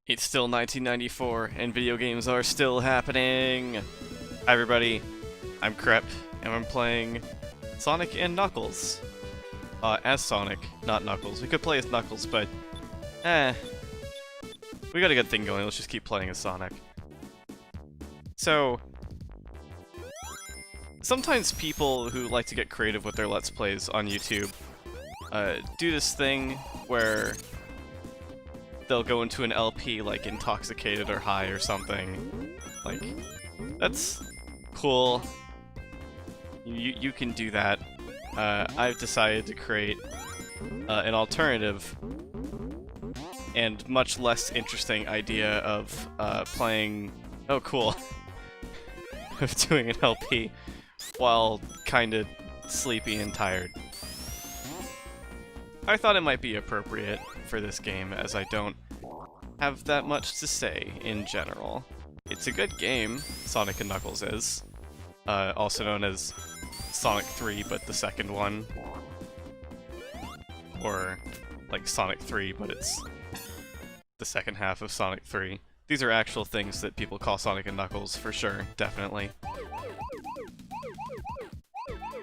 It's still 1994, and video games are still happening! Hi everybody, I'm Crep, and I'm playing Sonic and Knuckles. As Sonic, not Knuckles. We could play as Knuckles, but... we got a good thing going, let's just keep playing as Sonic. So... sometimes people who like to get creative with their Let's Plays on YouTube do this thing where they'll go into an LP like intoxicated or high or something. Like, that's cool. You can do that. I've decided to create an alternative and much less interesting idea of playing... oh, cool. of doing an LP while kinda sleepy and tired. I thought it might be appropriate for this game, as I don't have that much to say in general. It's a good game, Sonic and Knuckles is. Also known as Sonic 3, but the second one. Or, like, Sonic 3, but it's the second half of Sonic 3. These are actual things that people call Sonic and Knuckles, for sure, definitely.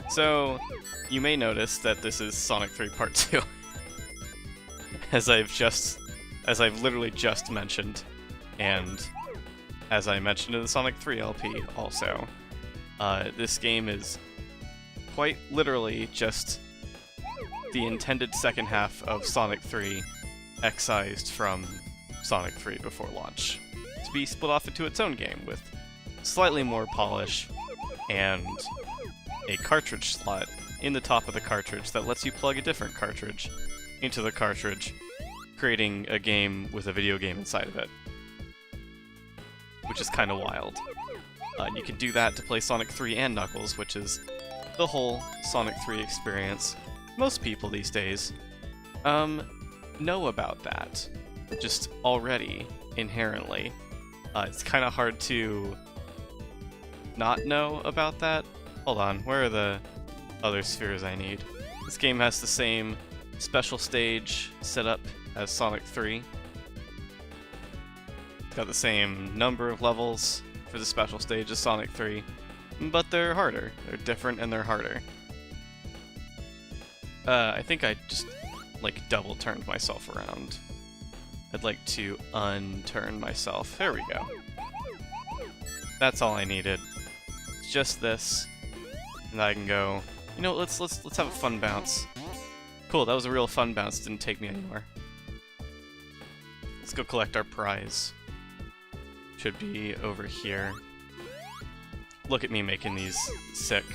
So, you may notice that this is Sonic 3 Part 2. as I've literally just mentioned, and as I mentioned in the Sonic 3 LP also. This game is quite literally just the intended second half of Sonic 3 excised from Sonic 3 before launch, to be split off into its own game with slightly more polish and a cartridge slot in the top of the cartridge that lets you plug a different cartridge into the cartridge, creating a game with a video game inside of it. Which is kind of wild. You can do that to play Sonic 3 and Knuckles, which is the whole Sonic 3 experience. Most people these days know about that, just already, inherently. It's kind of hard to not know about that. Hold on, where are the other spheres I need? This game has the same special stage setup as Sonic 3. It's got the same number of levels for the special stage as Sonic 3, but they're harder. They're different and they're harder. I think I just, like, double turned myself around. I'd like to unturn myself. There we go. That's all I needed. It's just this. And I can go, you know, let's have a fun bounce. Cool, that was a real fun bounce, didn't take me anywhere. Let's go collect our prize. Should be over here. Look at me making these sick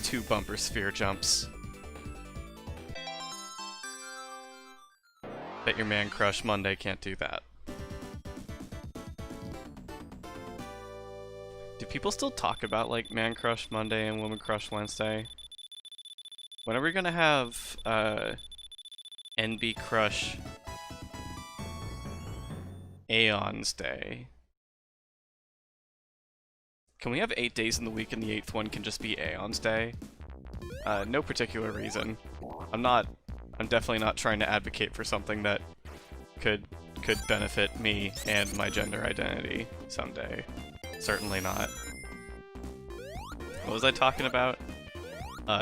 2 bumper sphere jumps. Bet your Man Crush Monday can't do that. Do people still talk about, like, Man Crush Monday and Woman Crush Wednesday? When are we gonna have, NB Crush Aeon's Day? Can we have 8 days in the week and the 8th one can just be Aeon's Day? No particular reason. I'm definitely not trying to advocate for something that could benefit me and my gender identity someday. Certainly not. What was I talking about?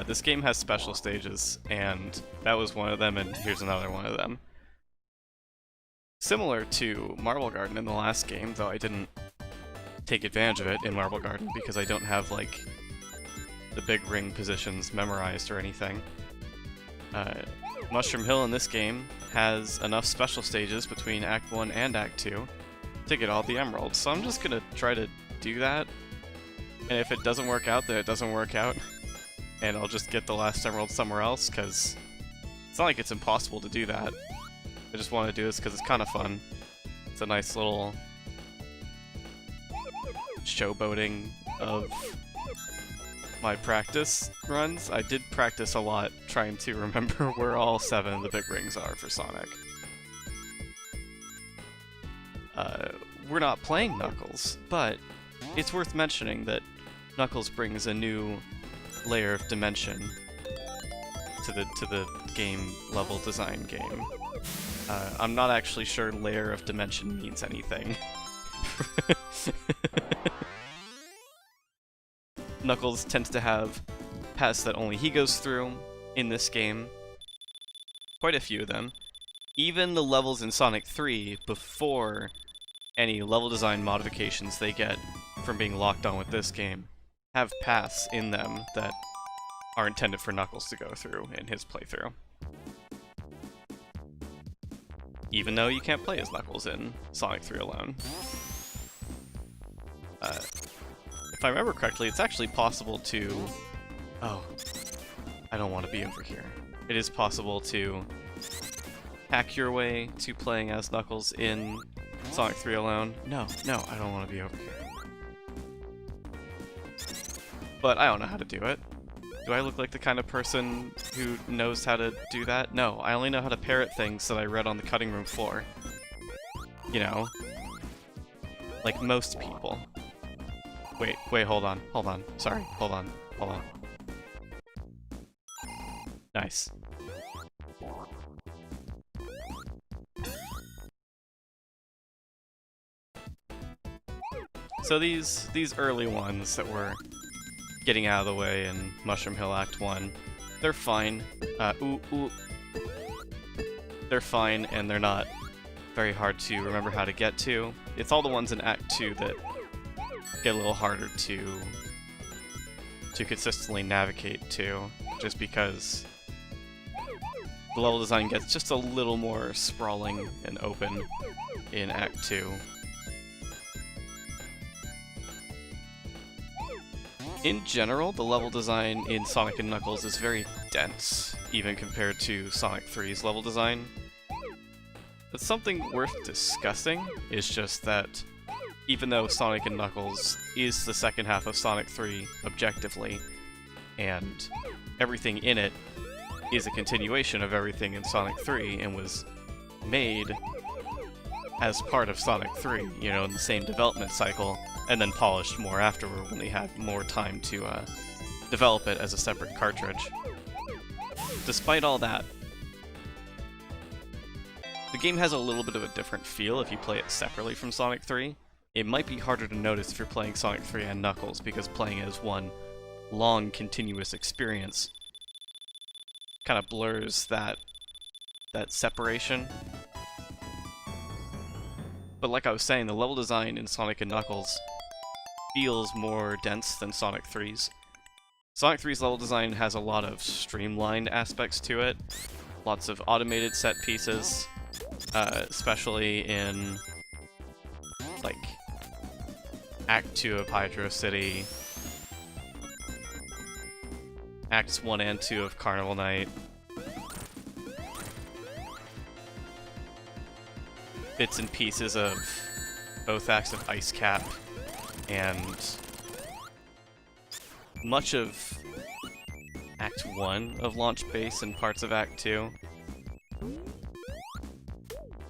This game has special stages, and that was one of them, and here's another one of them. Similar to Marble Garden in the last game, though I didn't take advantage of it in Marble Garden because I don't have, like, the big ring positions memorized or anything. Mushroom Hill in this game has enough special stages between Act 1 and Act 2 to get all the emeralds, so I'm just gonna try to do that, and if it doesn't work out, then it doesn't work out, and I'll just get the last emerald somewhere else, because it's not like it's impossible to do that. I just want to do this because it's kind of fun. It's a nice little showboating of my practice runs. I did practice a lot trying to remember where all 7 of the big rings are for Sonic. We're not playing Knuckles, but it's worth mentioning that Knuckles brings a new layer of dimension to the game level design game. I'm not actually sure layer of dimension means anything. Knuckles tends to have paths that only he goes through in this game. Quite a few of them. Even the levels in Sonic 3, before any level design modifications they get from being locked on with this game, have paths in them that are intended for Knuckles to go through in his playthrough. Even though you can't play as Knuckles in Sonic 3 alone. If I remember correctly, it's actually possible to... Oh, I don't want to be over here. It is possible to hack your way to playing as Knuckles in Sonic 3 alone. No, I don't want to be over here. But I don't know how to do it. Do I look like the kind of person who knows how to do that? No, I only know how to parrot things that I read on the cutting room floor. You know, like most people. Wait, hold on. Sorry, hold on. Nice. So these early ones that were getting out of the way in Mushroom Hill Act 1, they're fine. They're fine, and they're not very hard to remember how to get to. It's all the ones in Act 2 that get a little harder to consistently navigate to, just because the level design gets just a little more sprawling and open in Act 2. In general, the level design in Sonic & Knuckles is very dense, even compared to Sonic 3's level design. But something worth discussing is just that even though Sonic & Knuckles is the second half of Sonic 3 objectively, and everything in it is a continuation of everything in Sonic 3 and was made as part of Sonic 3, you know, in the same development cycle, and then polished more afterward when they had more time to develop it as a separate cartridge. Despite all that, the game has a little bit of a different feel if you play it separately from Sonic 3. It might be harder to notice if you're playing Sonic 3 and Knuckles, because playing it as one long, continuous experience kind of blurs that separation. But like I was saying, the level design in Sonic & Knuckles feels more dense than Sonic 3's. Sonic 3's level design has a lot of streamlined aspects to it, lots of automated set pieces, especially in, like, Act 2 of Hydro City, Acts 1 and 2 of Carnival Night, bits and pieces of both acts of Ice Cap, and much of Act 1 of Launch Base and parts of Act 2.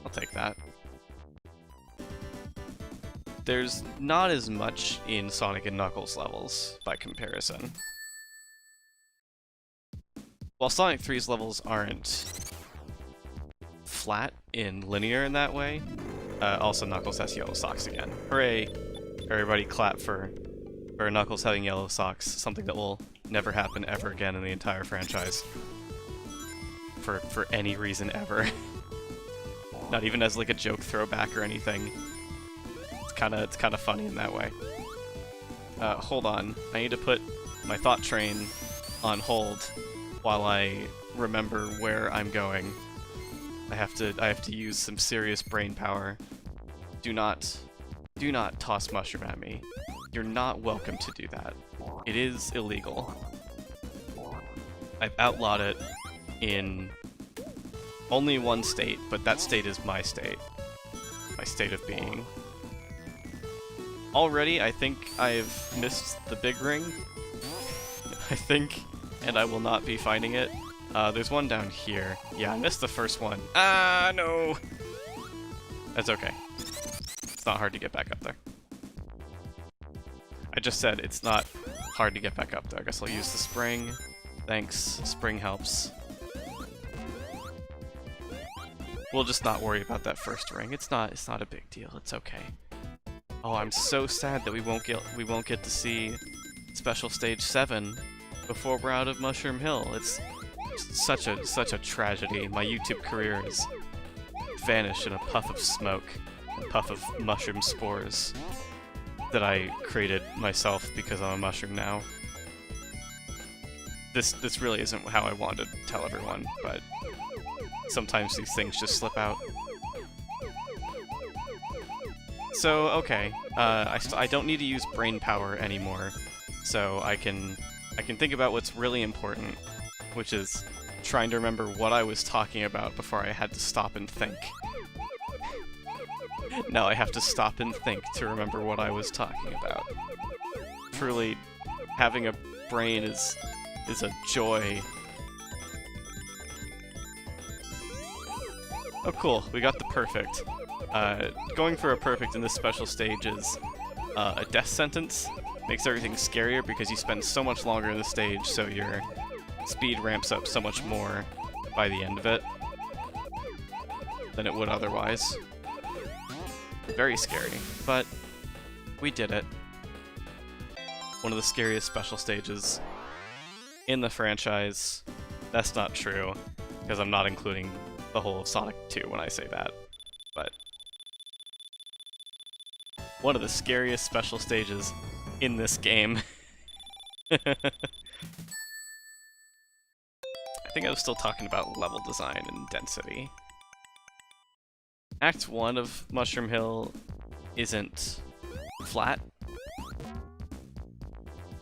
I'll take that. There's not as much in Sonic & Knuckles levels, by comparison. While Sonic 3's levels aren't flat and linear in that way, also Knuckles has yellow socks again. Hooray! Everybody clap for Knuckles having yellow socks, something that will never happen ever again in the entire franchise. For any reason ever. Not even as like a joke throwback or anything. It's kinda funny in that way. Hold on. I need to put my thought train on hold while I remember where I'm going. I have to use some serious brain power. Do not toss mushroom at me. You're not welcome to do that. It is illegal. I've outlawed it in only one state, but that state is my state. My state of being. Already, I think I've missed the big ring. I think, and I will not be finding it. There's one down here. Yeah, I missed the first one. Ah, no! That's okay. It's not hard to get back up there. I just said it's not hard to get back up there. I guess I'll use the spring. Thanks. Spring helps. We'll just not worry about that first ring. It's not a big deal. It's okay. Oh, I'm so sad that we won't get to see Special Stage 7 before we're out of Mushroom Hill. It's such a tragedy. My YouTube career has vanished in a puff of smoke, a puff of mushroom spores that I created myself because I'm a mushroom now. This really isn't how I wanted to tell everyone, but sometimes these things just slip out. So, okay, I don't need to use brain power anymore, so I can think about what's really important, which is trying to remember what I was talking about before I had to stop and think. Now I have to stop and think to remember what I was talking about. Truly, having a brain is a joy. Oh cool, we got the perfect. Going for a perfect in this special stage is a death sentence. Makes everything scarier because you spend so much longer in the stage, so your speed ramps up so much more by the end of it than it would otherwise. Very scary, but we did it. One of the scariest special stages in the franchise. That's not true, because I'm not including the whole of Sonic 2 when I say that, but one of the scariest special stages in this game. I think I was still talking about level design and density. Act 1 of Mushroom Hill isn't flat.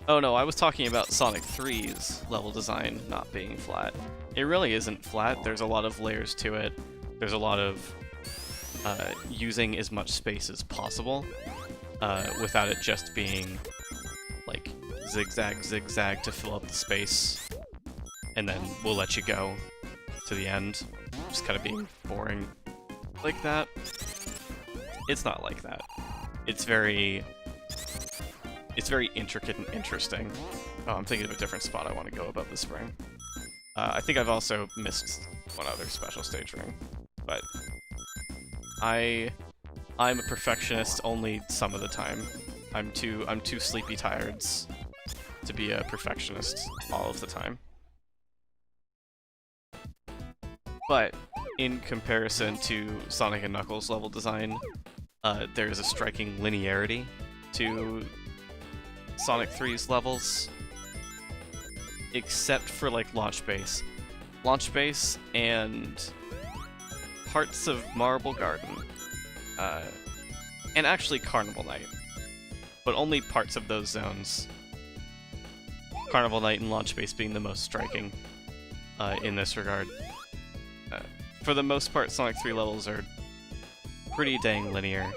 Oh no, I was talking about Sonic 3's level design not being flat. It really isn't flat. There's a lot of layers to it. There's a lot of using as much space as possible without it just being like zigzag, zigzag to fill up the space, and then we'll let you go to the end. Just kind of being boring like that. It's not like that. It's very intricate and interesting. Oh, I'm thinking of a different spot I want to go above the spring. I think I've also missed one other special stage ring, but I'm a perfectionist only some of the time. I'm too sleepy tireds to be a perfectionist all of the time. But in comparison to Sonic and Knuckles level design, there's a striking linearity to Sonic 3's levels, except for like Launch Base. Launch Base and parts of Marble Garden, and actually Carnival Night, but only parts of those zones. Carnival Night and Launch Base being the most striking in this regard. For the most part, Sonic 3 levels are pretty dang linear.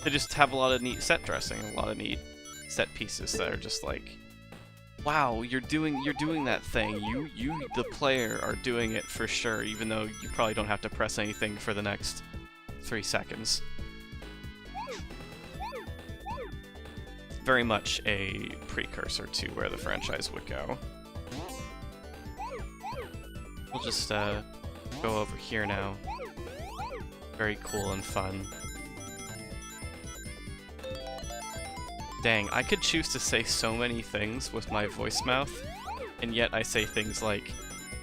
They just have a lot of neat set dressing, a lot of neat set pieces that are just like, wow, you're doing that thing. You the player are doing it for sure, even though you probably don't have to press anything for the next 3 seconds. Very much a precursor to where the franchise would go. We'll just go over here now. Very cool and fun. Dang, I could choose to say so many things with my voice mouth, and yet I say things like,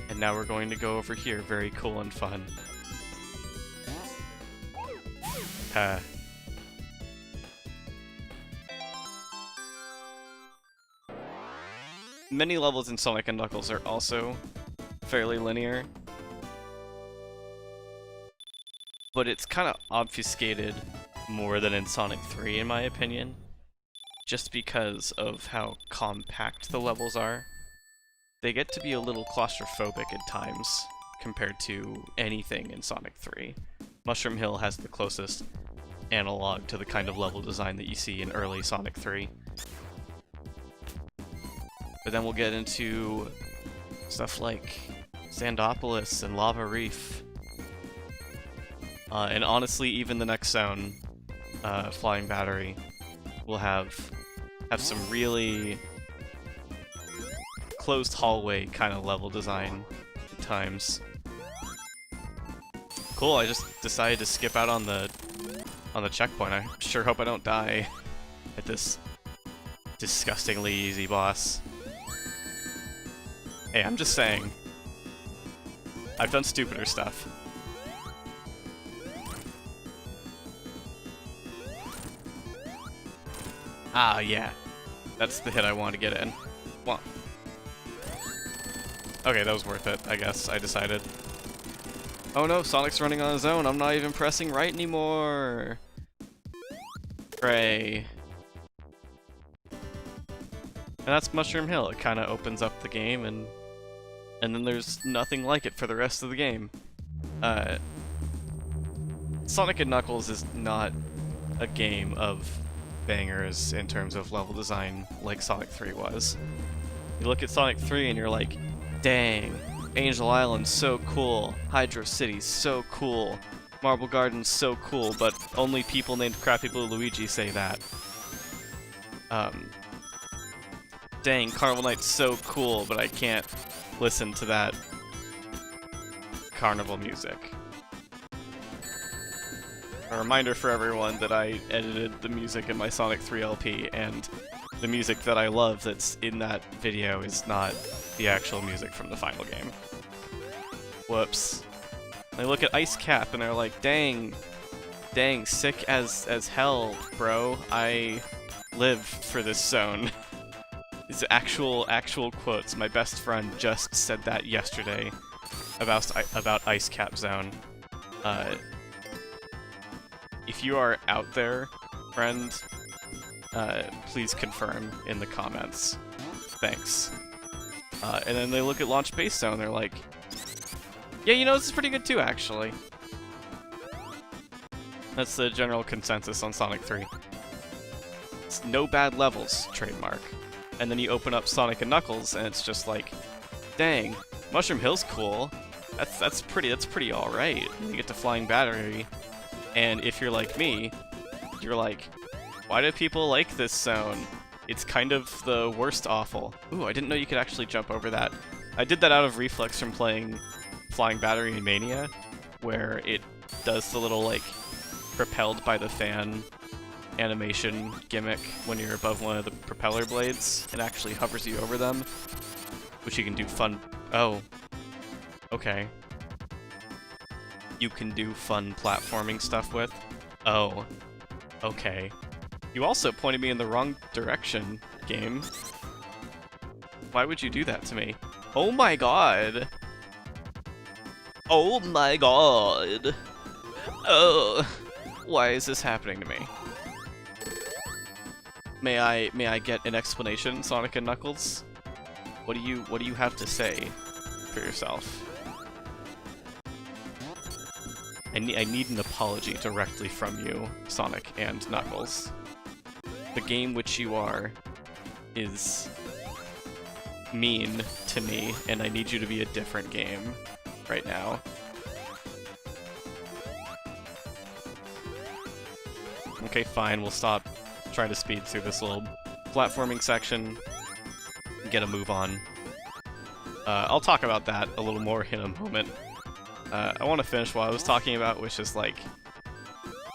and now we're going to go over here, very cool and fun. Many levels in Sonic and Knuckles are also fairly linear, but it's kind of obfuscated more than in Sonic 3 in my opinion, just because of how compact the levels are. They get to be a little claustrophobic at times compared to anything in Sonic 3. Mushroom Hill has the closest analog to the kind of level design that you see in early Sonic 3. But then we'll get into stuff like Sandopolis and Lava Reef. And honestly, even the next zone, Flying Battery, will have some really closed hallway kind of level design at times. Cool, I just decided to skip out on the checkpoint. I sure hope I don't die at this disgustingly easy boss. Hey, I'm just saying. I've done stupider stuff. Ah, yeah. That's the hit I wanted to get in. Well, okay, that was worth it, I guess. I decided. Oh no, Sonic's running on his own. I'm not even pressing right anymore. Hooray. And that's Mushroom Hill. It kind of opens up the game, and then there's nothing like it for the rest of the game. Sonic and Knuckles is not a game of bangers in terms of level design like Sonic 3 was. You look at Sonic 3 and you're like, dang, Angel Island's so cool, Hydro City's so cool, Marble Garden's so cool, but only people named Crappy Blue Luigi say that. Dang, Carnival Night's so cool, but I can't listen to that carnival music. A reminder for everyone that I edited the music in my Sonic 3 LP, and the music that I love that's in that video is not the actual music from the final game. Whoops. They look at Ice Cap and they're like, dang, sick as hell, bro. I live for this zone. These actual quotes. My best friend just said that yesterday about Ice Cap Zone. If you are out there, friend, please confirm in the comments. Thanks. And then they look at Launch Base Zone, they're like, yeah, you know, this is pretty good too, actually. That's the general consensus on Sonic 3. It's no bad levels, trademark. And then you open up Sonic and Knuckles, and it's just like, dang, Mushroom Hill's cool. That's pretty alright. You get to Flying Battery. And if you're like me, you're like, why do people like this zone? It's kind of the worst awful. Ooh, I didn't know you could actually jump over that. I did that out of reflex from playing Flying Battery in Mania, where it does the little, like, propelled by the fan animation gimmick when you're above one of the propeller blades. It actually hovers you over them, which you can do fun... Oh. Okay. You can do fun platforming stuff with. Oh. Okay. You also pointed me in the wrong direction, game. Why would you do that to me? Oh my god! Oh my god! Oh, why is this happening to me? May I get an explanation, Sonic and Knuckles? What do you have to say for yourself? I need an apology directly from you, Sonic and Knuckles. The game which you are is mean to me, and I need you to be a different game right now. Okay, fine, we'll stop trying to speed through this little platforming section and get a move on. I'll talk about that a little more in a moment. I want to finish what I was talking about, which is like,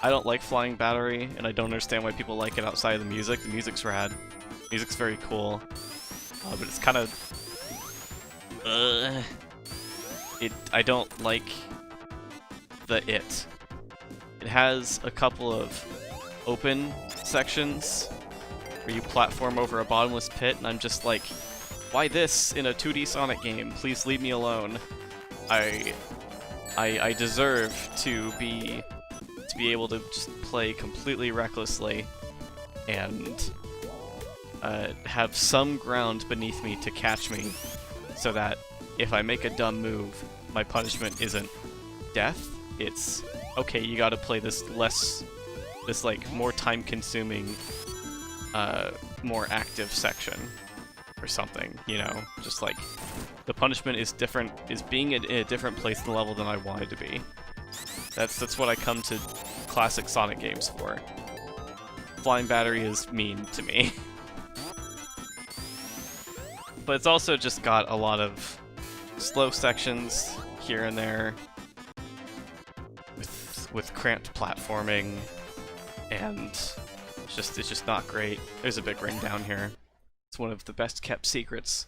I don't like Flying Battery, and I don't understand why people like it outside of the music. The music's rad. The music's very cool. But it's kind of... I don't like it. It has a couple of open sections where you platform over a bottomless pit, and I'm just like, why this in a 2D Sonic game? Please leave me alone. I deserve to be able to just play completely recklessly and have some ground beneath me to catch me, so that if I make a dumb move, my punishment isn't death. It's, okay, you gotta play this like more time-consuming, more active section or something, you know? Just like, the punishment is different, is being in a different place in the level than I wanted to be. That's what I come to classic Sonic games for. Flying Battery is mean to me. But it's also just got a lot of slow sections here and there. with cramped platforming, and it's just not great. There's a big ring down here. It's one of the best kept secrets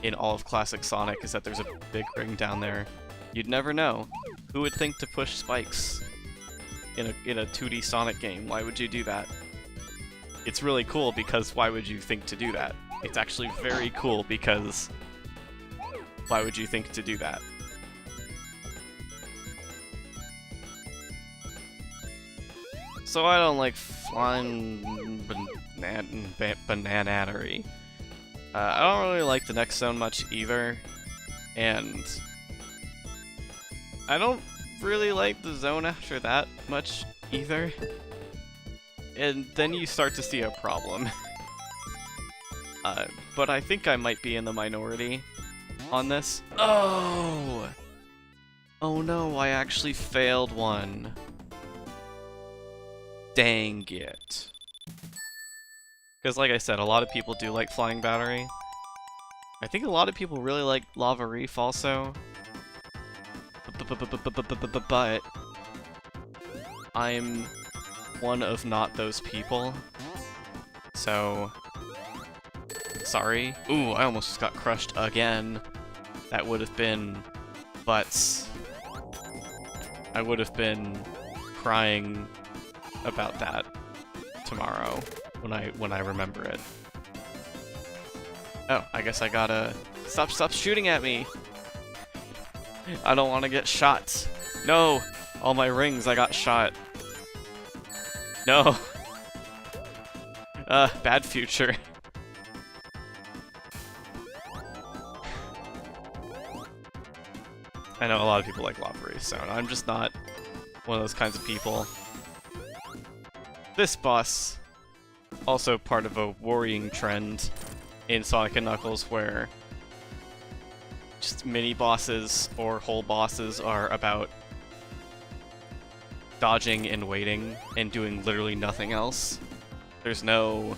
in all of classic Sonic, is that there's a big ring down there. You'd never know. Who would think to push spikes in a 2D Sonic game? Why would you do that? It's really cool because why would you think to do that? It's actually very cool because why would you think to do that? So I don't like flying bananatery. I don't really like the next zone much either, and I don't really like the zone after that much either. And then you start to see a problem. But I think I might be in the minority on this. Oh! Oh no, I actually failed one. Dang it. Because like I said, a lot of people do like Flying Battery. I think a lot of people really like Lava Reef also. But I'm one of not those people. So sorry. Ooh, I almost just got crushed again. That would have been butts. I would have been crying about that tomorrow when I remember it. Oh, I guess I gotta stop shooting at me. I don't want to get shot. No, all my rings, I got shot. No. Bad future. I know a lot of people like Lava Reef, so I'm just not one of those kinds of people. This boss, also part of a worrying trend in Sonic & Knuckles where just mini-bosses or whole bosses are about dodging and waiting and doing literally nothing else. There's no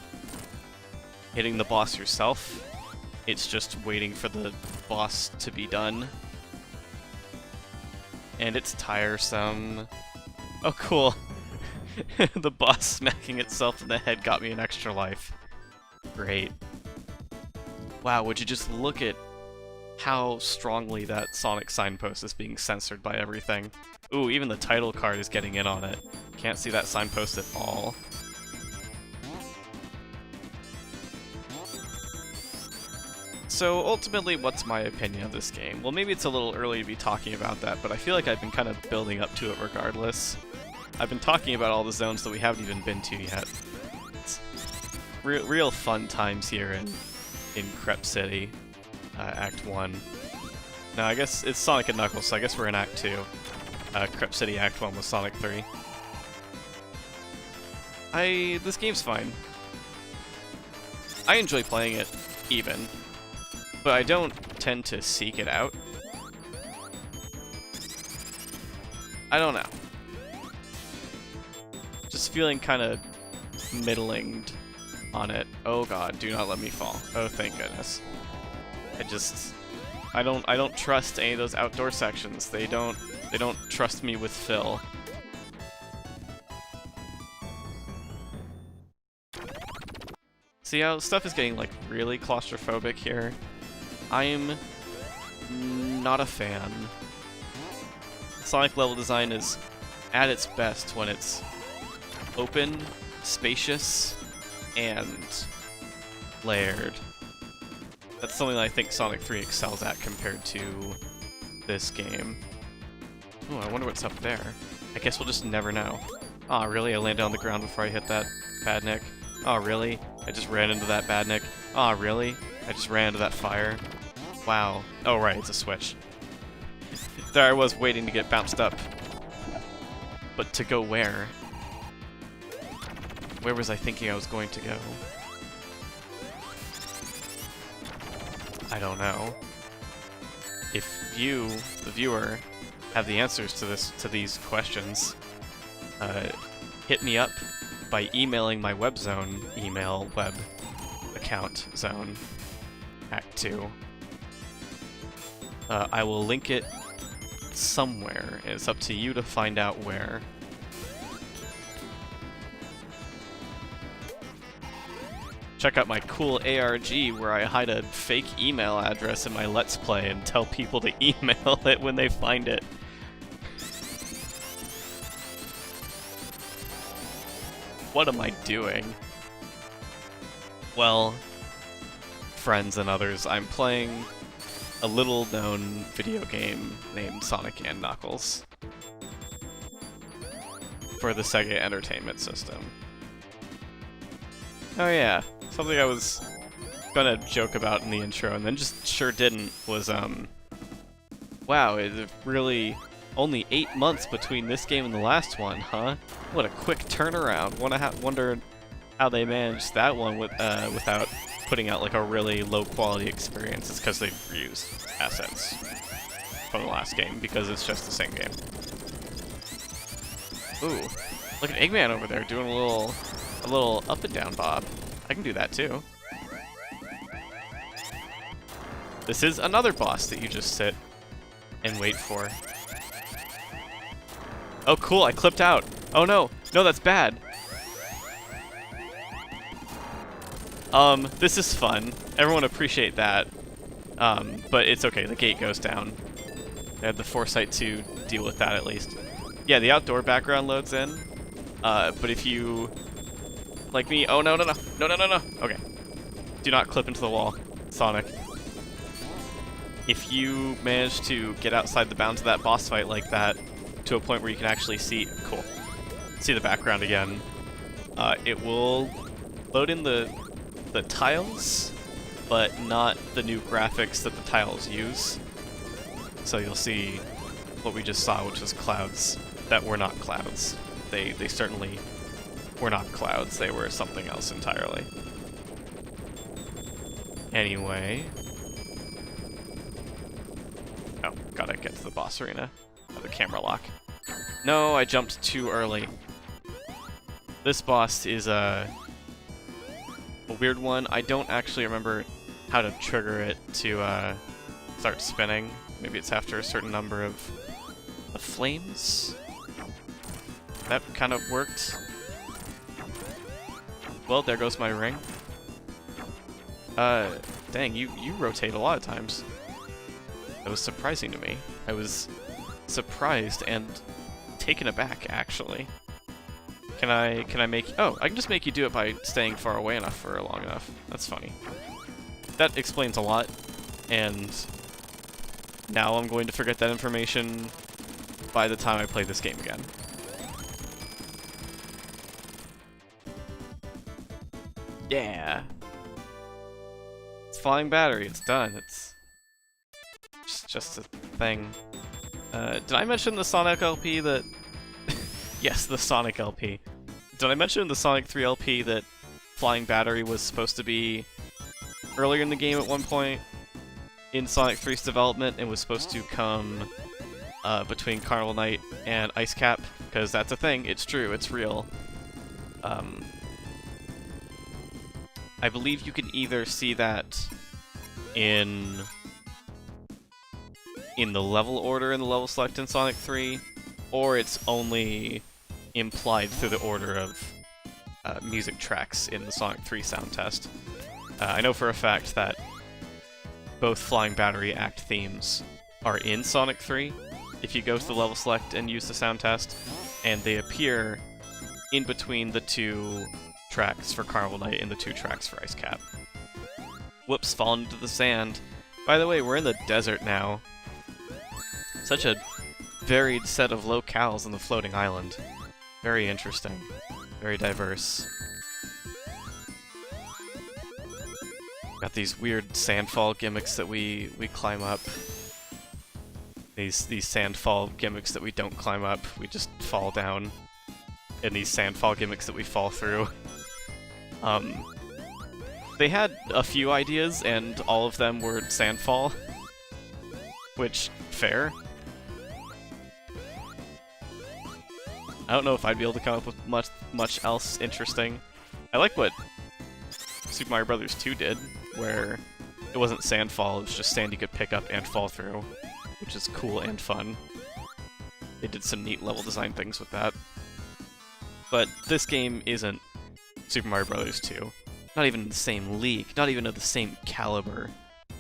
hitting the boss yourself, it's just waiting for the boss to be done. And it's tiresome. Oh cool. The boss smacking itself in the head got me an extra life. Great. Wow, would you just look at how strongly that Sonic signpost is being censored by everything. Ooh, even the title card is getting in on it. Can't see that signpost at all. So ultimately, what's my opinion of this game? Well, maybe it's a little early to be talking about that, but I feel like I've been kind of building up to it regardless. I've been talking about all the zones that we haven't even been to yet. It's real fun times here in Crep City, Act 1. No, I guess it's Sonic & Knuckles, so I guess we're in Act 2. Crep City Act 1 was Sonic 3. This game's fine. I enjoy playing it, even. But I don't tend to seek it out. I don't know. Just feeling kind of middlinged on it. Oh god, do not let me fall. Oh, thank goodness. I don't trust any of those outdoor sections. They don't trust me with Phil. See how stuff is getting like really claustrophobic here? I'm not a fan. Sonic level design is at its best when it's open, spacious, and layered. That's something that I think Sonic 3 excels at compared to this game. Oh, I wonder what's up there. I guess we'll just never know. Aw, really? I landed on the ground before I hit that badnik. Aw, really? I just ran into that badnik. Aw, really? I just ran into that fire. Wow. Oh, right, it's a switch. There I was waiting to get bounced up. But to go where? Where was I thinking I was going to go? I don't know. If you, the viewer, have the answers to these questions, hit me up by emailing my WebZone email web account zone Act 2. I will link it somewhere, and it's up to you to find out where. check out my cool ARG where I hide a fake email address in my Let's Play and tell people to email it when they find it. What am I doing? Well, friends and others, I'm playing a little-known video game named Sonic and Knuckles for the Sega Entertainment System. Oh yeah, something I was gonna joke about in the intro and then just sure didn't was, wow, it's really only 8 months between this game and the last one, huh? What a quick turnaround. Wonder how they managed that one without putting out like a really low-quality experience. It's because they've reused assets from the last game, because it's just the same game. Ooh, look at Eggman over there doing a little up and down bob. I can do that too. This is another boss that you just sit and wait for. Oh cool, I clipped out. Oh no, no, that's bad. This is fun. Everyone appreciate that. But it's okay, the gate goes down. I had the foresight to deal with that at least. Yeah, the outdoor background loads in. But if you, like me, oh no, no, no, no, no, no, no. Okay. Do not clip into the wall, Sonic. If you manage to get outside the bounds of that boss fight like that, to a point where you can actually see, cool, see the background again, it will load in the tiles, but not the new graphics that the tiles use. So you'll see what we just saw, which was clouds that were not clouds. They certainly were not clouds, they were something else entirely. Anyway. Oh, gotta get to the boss arena. Oh, the camera lock. No, I jumped too early. This boss is a weird one. I don't actually remember how to trigger it to start spinning. Maybe it's after a certain number of flames. That kind of worked. Well, there goes my ring. Dang, you rotate a lot of times. That was surprising to me. I was surprised and taken aback, actually. Can I make... Oh, I can just make you do it by staying far away enough for long enough. That's funny. That explains a lot, and now I'm going to forget that information by the time I play this game again. Yeah! It's flying battery, it's done. It's just a thing. Did I mention the Sonic LP that... Yes, the Sonic LP. Did I mention in the Sonic 3 LP that Flying Battery was supposed to be earlier in the game at one point in Sonic 3's development and was supposed to come between Carnival Night and Ice Cap? Because that's a thing, it's true, it's real. I believe you can either see that in the level order in the level select in Sonic 3, or it's only implied through the order of music tracks in the Sonic 3 sound test. I know for a fact that both Flying Battery Act themes are in Sonic 3 if you go to the level select and use the sound test, and they appear in between the two tracks for Carnival Night and the two tracks for Ice Cap. Whoops, fallen into the sand. By the way, we're in the desert now. Such a varied set of locales on the floating island. Very interesting. Very diverse. Got these weird sandfall gimmicks that we climb up. These sandfall gimmicks that we don't climb up, we just fall down. And these sandfall gimmicks that we fall through. They had a few ideas, and all of them were sandfall. Which, fair. I don't know if I'd be able to come up with much else interesting. I like what Super Mario Bros. 2 did, where it wasn't sandfall, it was just sand you could pick up and fall through, which is cool and fun. They did some neat level design things with that. But this game isn't Super Mario Bros. 2. not even in the same league, not even of the same caliber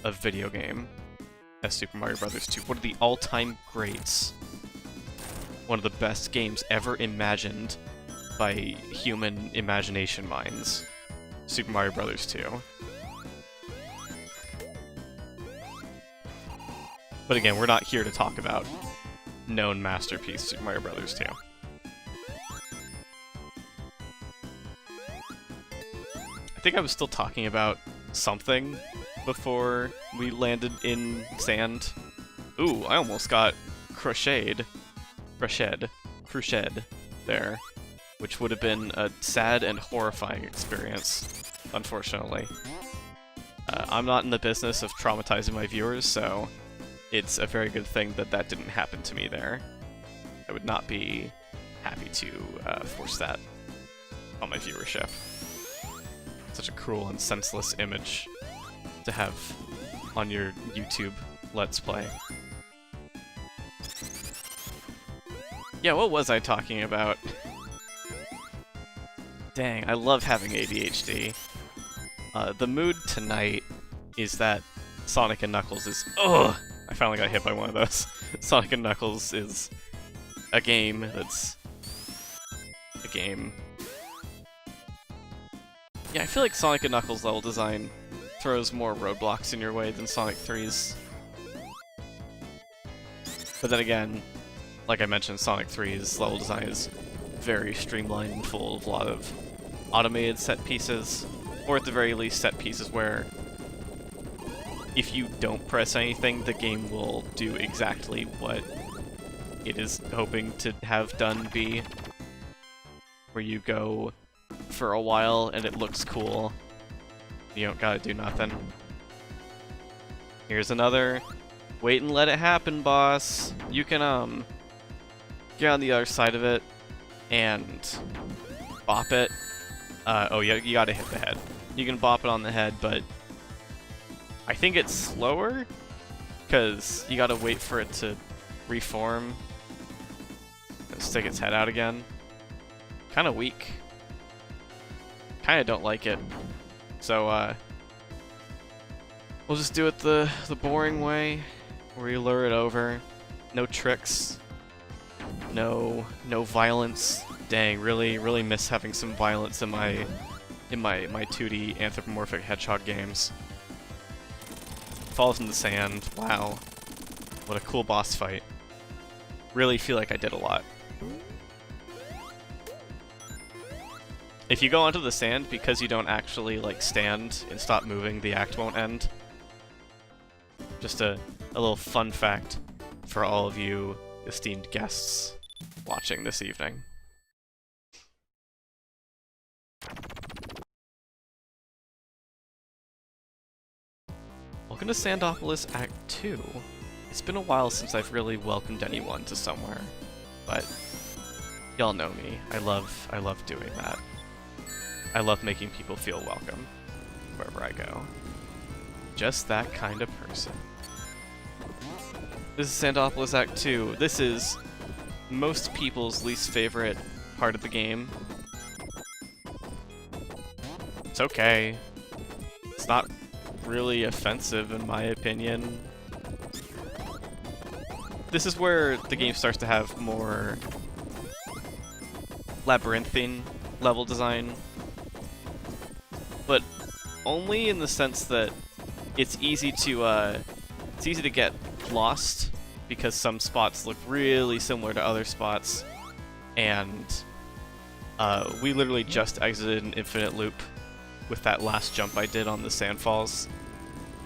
of video game as Super Mario Bros. 2. One of the all-time greats. One of the best games ever imagined by human imagination minds. Super Mario Bros. 2. But again, we're not here to talk about known masterpiece Super Mario Bros. 2. I think I was still talking about something before we landed in sand. Ooh, I almost got crocheted there, which would have been a sad and horrifying experience, unfortunately. I'm not in the business of traumatizing my viewers, so it's a very good thing that that didn't happen to me there. I would not be happy to force that on my viewership. Such a cruel and senseless image to have on your YouTube Let's Play. Yeah, what was I talking about? Dang, I love having ADHD. The mood tonight is that Sonic & Knuckles is... Ugh! I finally got hit by one of those. Sonic & Knuckles is a game that's... a game. Yeah, I feel like Sonic & Knuckles level design throws more roadblocks in your way than Sonic 3's. But then again, like I mentioned, Sonic 3's level design is very streamlined and full of a lot of automated set pieces, or at the very least set pieces where if you don't press anything, the game will do exactly what it is hoping to have done be. Where you go for a while and it looks cool. You don't gotta do nothing. Here's another wait and let it happen, boss. You can get on the other side of it and bop it. Oh yeah, you gotta hit the head. You can bop it on the head, but I think it's slower because you gotta wait for it to reform and stick its head out again. Kind of weak. Kind of don't like it. So we'll just do it the boring way, where you lure it over. No tricks. No violence. Dang, really miss having some violence in my 2D anthropomorphic hedgehog games. Falls in the sand. Wow. What a cool boss fight. Really feel like I did a lot. If you go onto the sand, because you don't actually, like, stand and stop moving, the act won't end. Just a little fun fact for all of you esteemed guests watching this evening. Welcome to Sandopolis Act 2. It's been a while since I've really welcomed anyone to somewhere, but y'all know me. I love doing that. I love making people feel welcome wherever I go. Just that kind of person. This is Sandopolis Act 2. This is most people's least favorite part of the game. It's okay. It's not really offensive in my opinion. This is where the game starts to have more labyrinthine level design, but only in the sense that it's easy to get lost because some spots look really similar to other spots, and we literally just exited an infinite loop with that last jump I did on the sandfalls,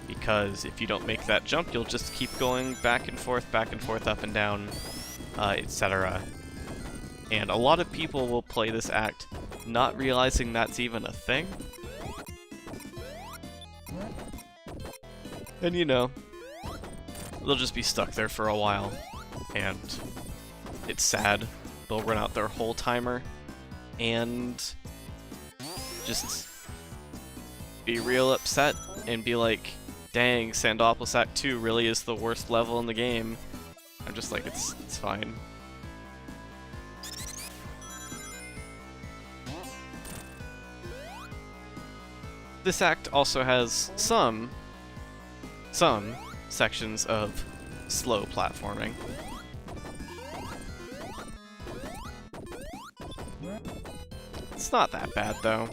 because if you don't make that jump, you'll just keep going back and forth, up and down, etc. And a lot of people will play this act not realizing that's even a thing. And you know, they'll just be stuck there for a while, and it's sad. They'll run out their whole timer, and just be real upset and be like, dang, Sandopolis Act 2 really is the worst level in the game. I'm just like, it's fine. this act also has some sections of slow platforming. It's not that bad, though.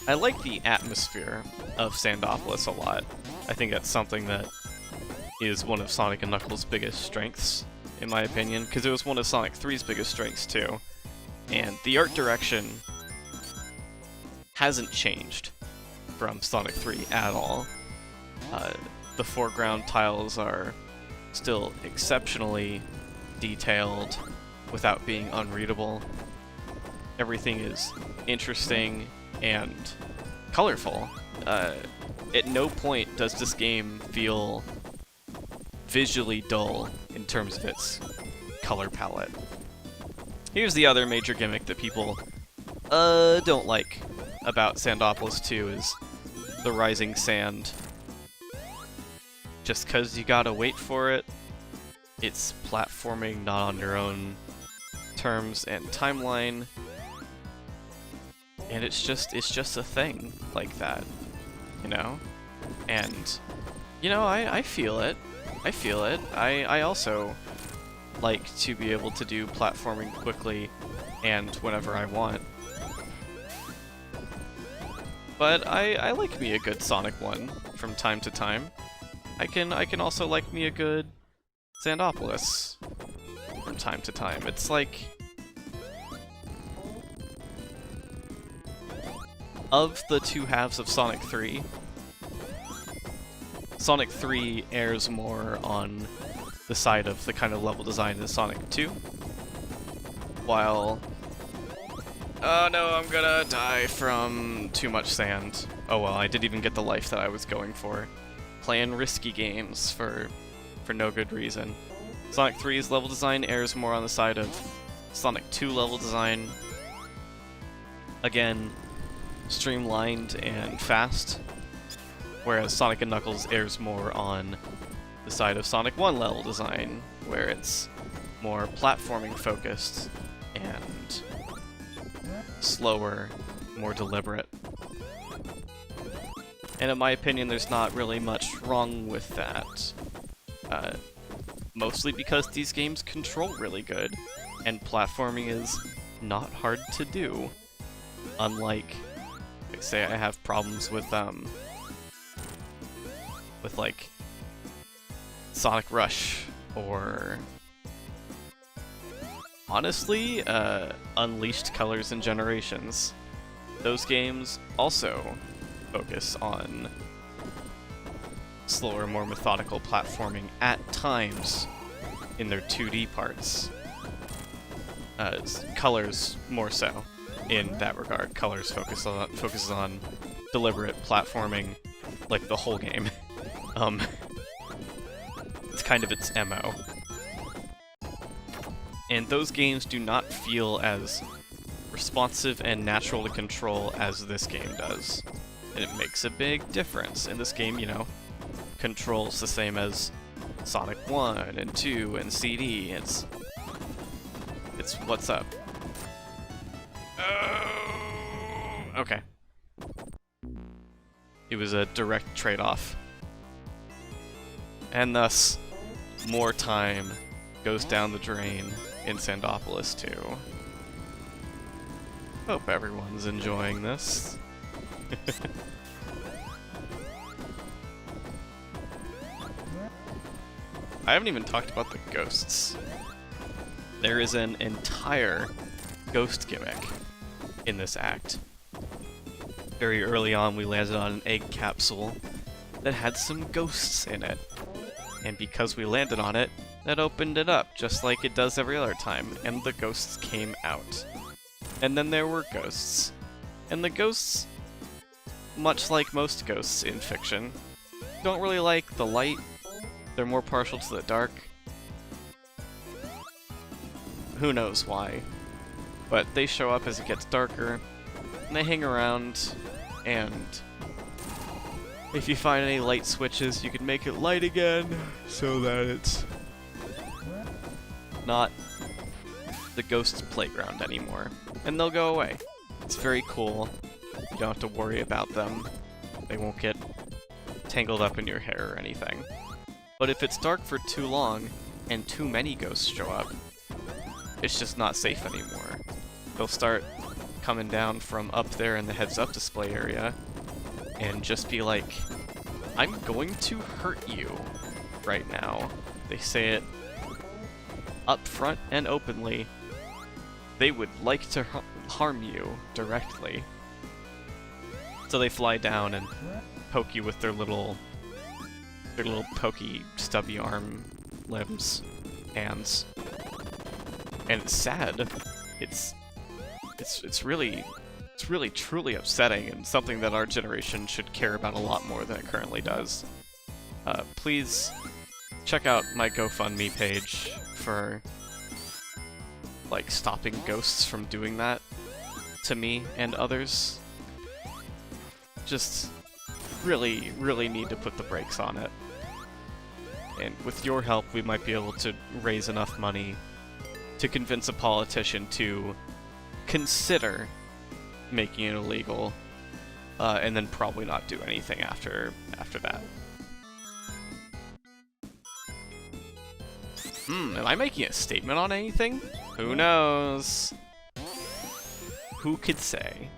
I like the atmosphere of Sandopolis a lot. I think that's something that is one of Sonic & Knuckles' biggest strengths, in my opinion, because it was one of Sonic 3's biggest strengths, too. And the art direction hasn't changed from Sonic 3 at all. The foreground tiles are still exceptionally detailed without being unreadable. Everything is interesting and colorful. At no point does this game feel visually dull in terms of its color palette. Here's the other major gimmick that people don't like about Sandopolis 2 is the rising sand. Just 'cause you gotta wait for it, it's platforming not on your own terms and timeline, and it's just a thing like that, you know? And, you know, I feel it. I feel it. I also like to be able to do platforming quickly and whenever I want. But I like me a good Sonic 1 from time to time. I can also like me a good Sandopolis from time to time. It's like, of the two halves of Sonic 3, Sonic 3 airs more on the side of the kind of level design in Sonic 2, while... Oh no, I'm gonna die from too much sand. Oh well, I didn't even get the life that I was going for. Playing risky games for no good reason. Sonic 3's level design airs more on the side of Sonic 2 level design. Again, streamlined and fast, whereas Sonic & Knuckles airs more on the side of Sonic 1 level design, where it's more platforming focused and slower, more deliberate. And in my opinion, there's not really much wrong with that. Mostly because these games control really good, and platforming is not hard to do. Unlike, like, say I have problems with like Sonic Rush, or honestly, Unleashed Colors and Generations. Those games also focus on slower, more methodical platforming at times in their 2D parts. Colors more so in that regard. Colors focuses on deliberate platforming, like the whole game. It's kind of its MO. And those games do not feel as responsive and natural to control as this game does. And it makes a big difference. In this game, you know, controls the same as Sonic 1 and 2 and CD. It's what's up. Okay. It was a direct trade-off. And thus, more time goes down the drain in Sandopolis 2. Hope everyone's enjoying this. I haven't even talked about the ghosts. There is an entire ghost gimmick in this act. Very early on, we landed on an egg capsule that had some ghosts in it. And because we landed on it, that opened it up, just like it does every other time, and the ghosts came out. And then there were ghosts. And the ghosts, much like most ghosts in fiction, don't really like the light. They're more partial to the dark. Who knows why. But they show up as it gets darker, and they hang around, and if you find any light switches, you can make it light again, so that it's not the ghost playground anymore, and they'll go away. It's very cool. You don't have to worry about them. They won't get tangled up in your hair or anything. But if it's dark for too long, and too many ghosts show up, it's just not safe anymore. They'll start coming down from up there in the heads-up display area, and just be like, I'm going to hurt you right now. They say it up front and openly. They would like to harm you directly. So they fly down and poke you with their little pokey, stubby arm limbs, hands. And it's sad. It's really truly upsetting, and something that our generation should care about a lot more than it currently does. Please check out my GoFundMe page for like stopping ghosts from doing that to me and others. Just really need to put the brakes on it. And with your help, we might be able to raise enough money to convince a politician to consider making it illegal, and then probably not do anything after that. Am I making a statement on anything? Who knows? Who could say?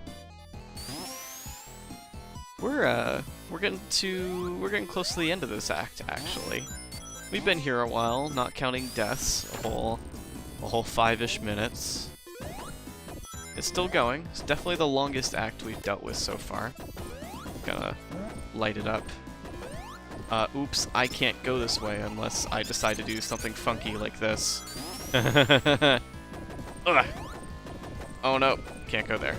We're getting close to the end of this act, actually. We've been here a while, not counting deaths, a whole 5-ish minutes. It's still going. It's definitely the longest act we've dealt with so far. Gonna light it up. Oops, I can't go this way unless I decide to do something funky like this. Ugh. Oh no, can't go there.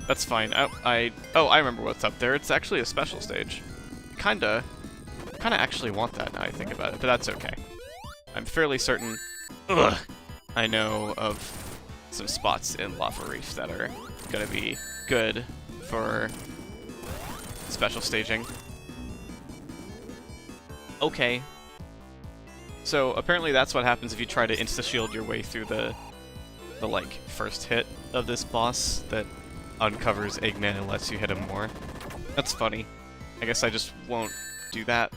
That's fine. Oh, I remember what's up there. It's actually a special stage. Kinda actually want that now I think about it, but that's okay. I'm fairly certain I know of some spots in Lava Reef that are gonna be good for special staging. Okay. So apparently that's what happens if you try to insta-shield your way through the like first hit of this boss that uncovers Eggman and lets you hit him more. That's funny. I guess I just won't do that.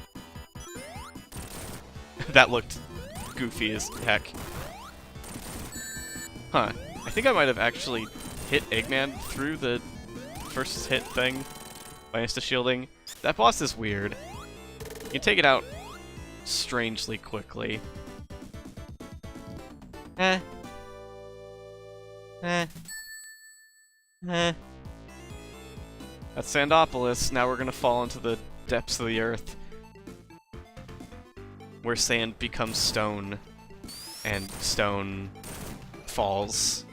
That looked goofy as heck. Huh. I think I might have actually hit Eggman through the first hit thing by insta-shielding. That boss is weird. You can take it out strangely quickly. That's Sandopolis. Now we're gonna fall into the depths of the earth, where sand becomes stone, and stone falls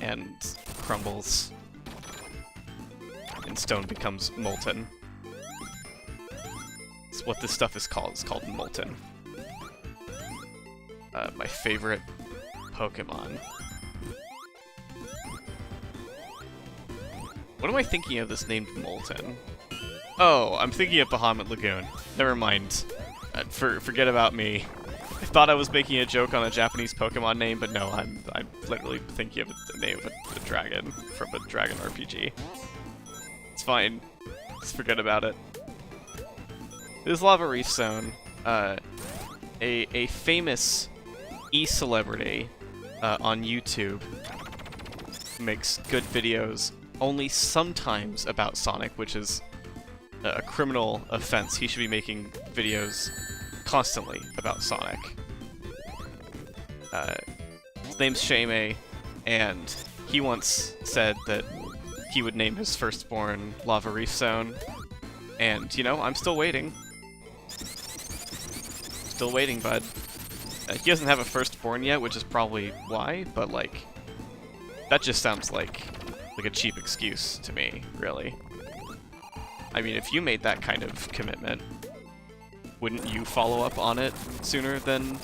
and crumbles, and stone becomes molten. It's what this stuff is called. It's called molten. My favorite Pokemon. What am I thinking of that's named Molten? Oh, I'm thinking of Bahamut Lagoon. Never mind. Forget about me. I thought I was making a joke on a Japanese Pokemon name, but no, I'm literally thinking of the name of a dragon from a Dragon RPG. It's fine. Just forget about it. This Lava Reef Zone, a famous e-celebrity on YouTube makes good videos only sometimes about Sonic, which is a criminal offense. He should be making videos constantly about Sonic. His name's Shame, and he once said that he would name his firstborn Lava Reef Zone, and, you know, I'm still waiting. Still waiting, bud. He doesn't have a firstborn yet, which is probably why, but, like, that just sounds like a cheap excuse to me, really. I mean, if you made that kind of commitment, wouldn't you follow up on it sooner than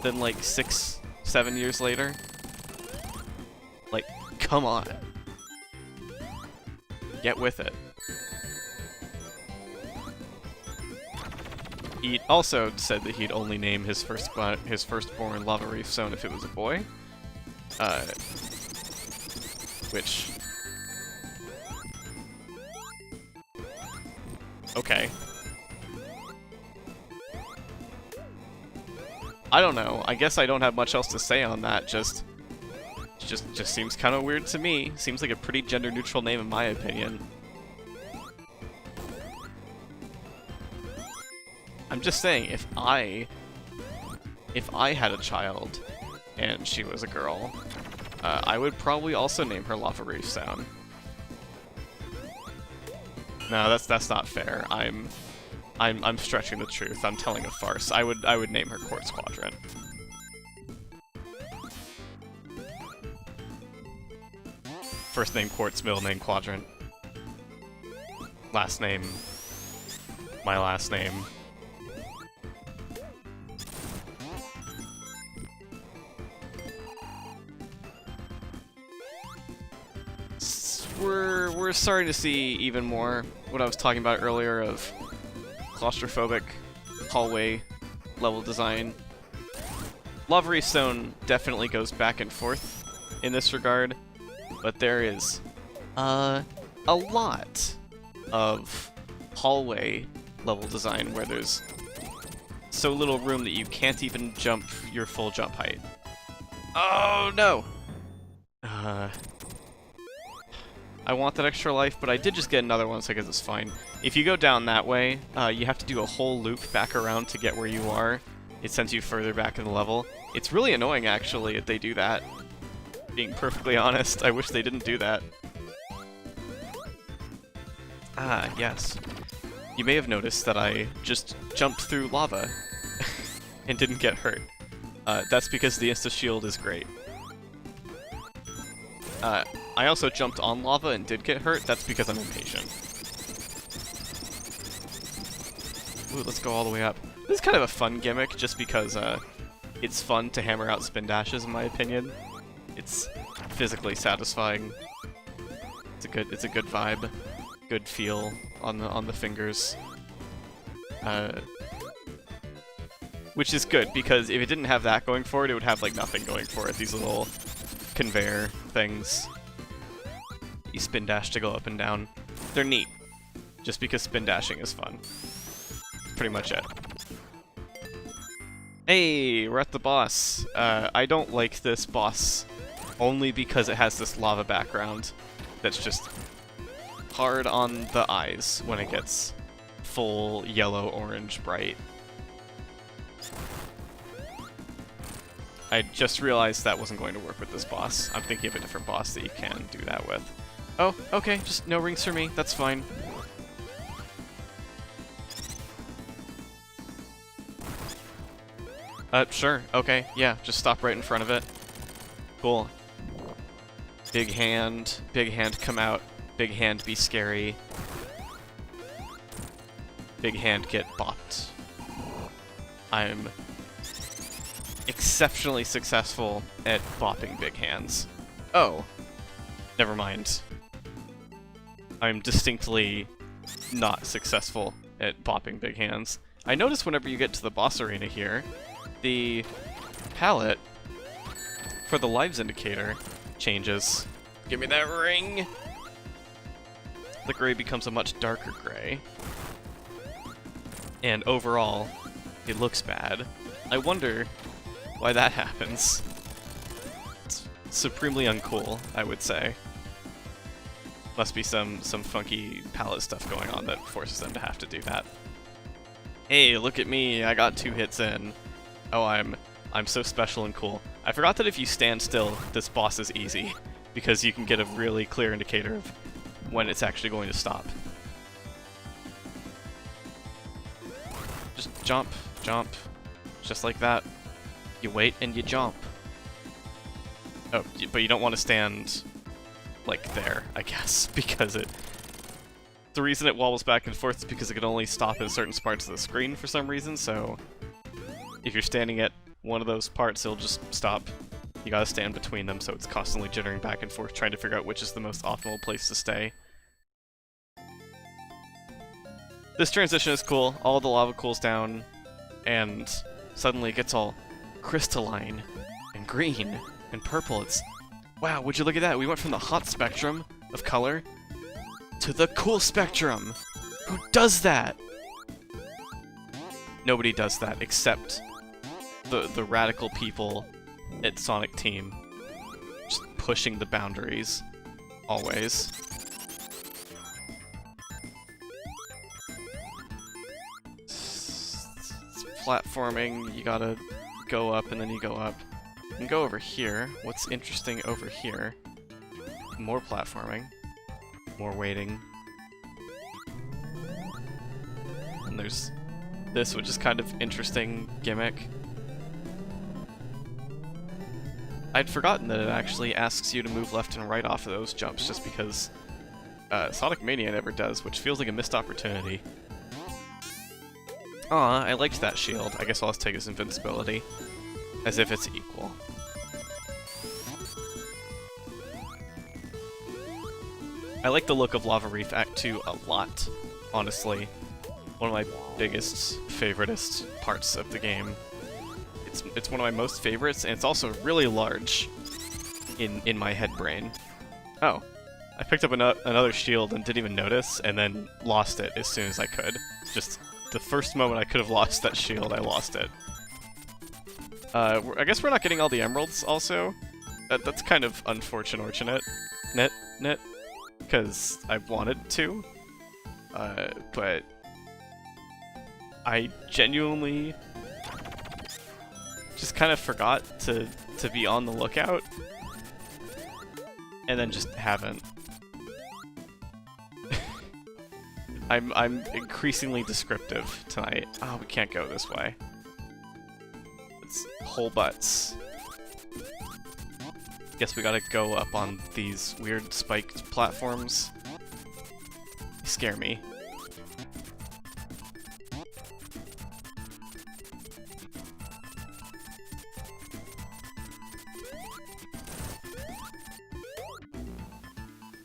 like 6-7 years later? Like, come on. Get with it. He also said that he'd only name his firstborn Lava Reef Zone if it was a boy. Uh, which... Okay. I don't know. I guess I don't have much else to say on that. Just seems kind of weird to me. Seems like a pretty gender-neutral name in my opinion. I'm just saying, if I had a child and she was a girl, I would probably also name her Lava Reef Sound. No, that's not fair. I'm stretching the truth. I'm telling a farce. I would name her Quartz Quadrant. First name Quartz, middle name Quadrant. Last name my last name. We're starting to see even more what I was talking about earlier of claustrophobic hallway level design. Lava Reef Stone definitely goes back and forth in this regard, but there is a lot of hallway level design where there's so little room that you can't even jump your full jump height. Oh no! I want that extra life, but I did just get another one, so I guess it's fine. If you go down that way, you have to do a whole loop back around to get where you are. It sends you further back in the level. It's really annoying, actually, if they do that. Being perfectly honest, I wish they didn't do that. Ah, yes. You may have noticed that I just jumped through lava and didn't get hurt. That's because the insta-shield is great. I also jumped on lava and did get hurt. That's because I'm impatient. Ooh, let's go all the way up. This is kind of a fun gimmick, just because it's fun to hammer out spin dashes, in my opinion. It's physically satisfying. It's a good vibe, good feel on the fingers. Which is good, because if it didn't have that going for it, it would have like nothing going for it. These little conveyor things. You spin dash to go up and down. They're neat, just because spin dashing is fun. That's pretty much it. Hey, we're at the boss. I don't like this boss only because it has this lava background that's just hard on the eyes when it gets full yellow, orange, bright. I just realized that wasn't going to work with this boss. I'm thinking of a different boss that you can do that with. Oh, okay, just no rings for me. That's fine. Sure, okay, yeah, just stop right in front of it. Cool. Big hand come out, big hand be scary. Big hand get bopped. I'm exceptionally successful at bopping big hands. Oh, never mind. I'm distinctly not successful at bopping big hands. I notice whenever you get to the boss arena here, the palette for the lives indicator changes. Give me that ring! The gray becomes a much darker gray. And overall, it looks bad. I wonder why that happens. It's supremely uncool, I would say. Must be some funky palette stuff going on that forces them to have to do that. Hey, look at me, I got 2 hits in. Oh, I'm so special and cool. I forgot that if you stand still, this boss is easy, because you can get a really clear indicator of when it's actually going to stop. Just jump, jump, just like that. You wait and you jump. Oh, but you don't want to stand like there, I guess, because the reason it wobbles back and forth is because it can only stop in certain parts of the screen for some reason, so if you're standing at one of those parts, it'll just stop. You gotta stand between them, so it's constantly jittering back and forth, trying to figure out which is the most optimal place to stay. This transition is cool. All the lava cools down, and suddenly it gets all crystalline and green. And purple, it's... Wow, would you look at that? We went from the hot spectrum of color to the cool spectrum! Who does that? Nobody does that except the radical people at Sonic Team. Just pushing the boundaries. Always. It's platforming, you gotta go up and then you go up. You can go over here. What's interesting over here? More platforming. More waiting. And there's this, which is kind of interesting gimmick. I'd forgotten that it actually asks you to move left and right off of those jumps, just because Sonic Mania never does, which feels like a missed opportunity. Aw, I liked that shield. I guess I'll just take his invincibility. As if it's equal. I like the look of Lava Reef Act 2 a lot, honestly. One of my biggest, favoritist parts of the game. It's one of my most favorites, and it's also really large in my head brain. Oh, I picked up another shield and didn't even notice, and then lost it as soon as I could. Just the first moment I could have lost that shield, I lost it. I guess we're not getting all the emeralds, also. That's kind of unfortunate, because I wanted to. But I genuinely just kind of forgot to be on the lookout, and then just haven't. I'm increasingly descriptive tonight. Oh, we can't go this way. It's whole butts. Guess we gotta go up on these weird spiked platforms. They scare me.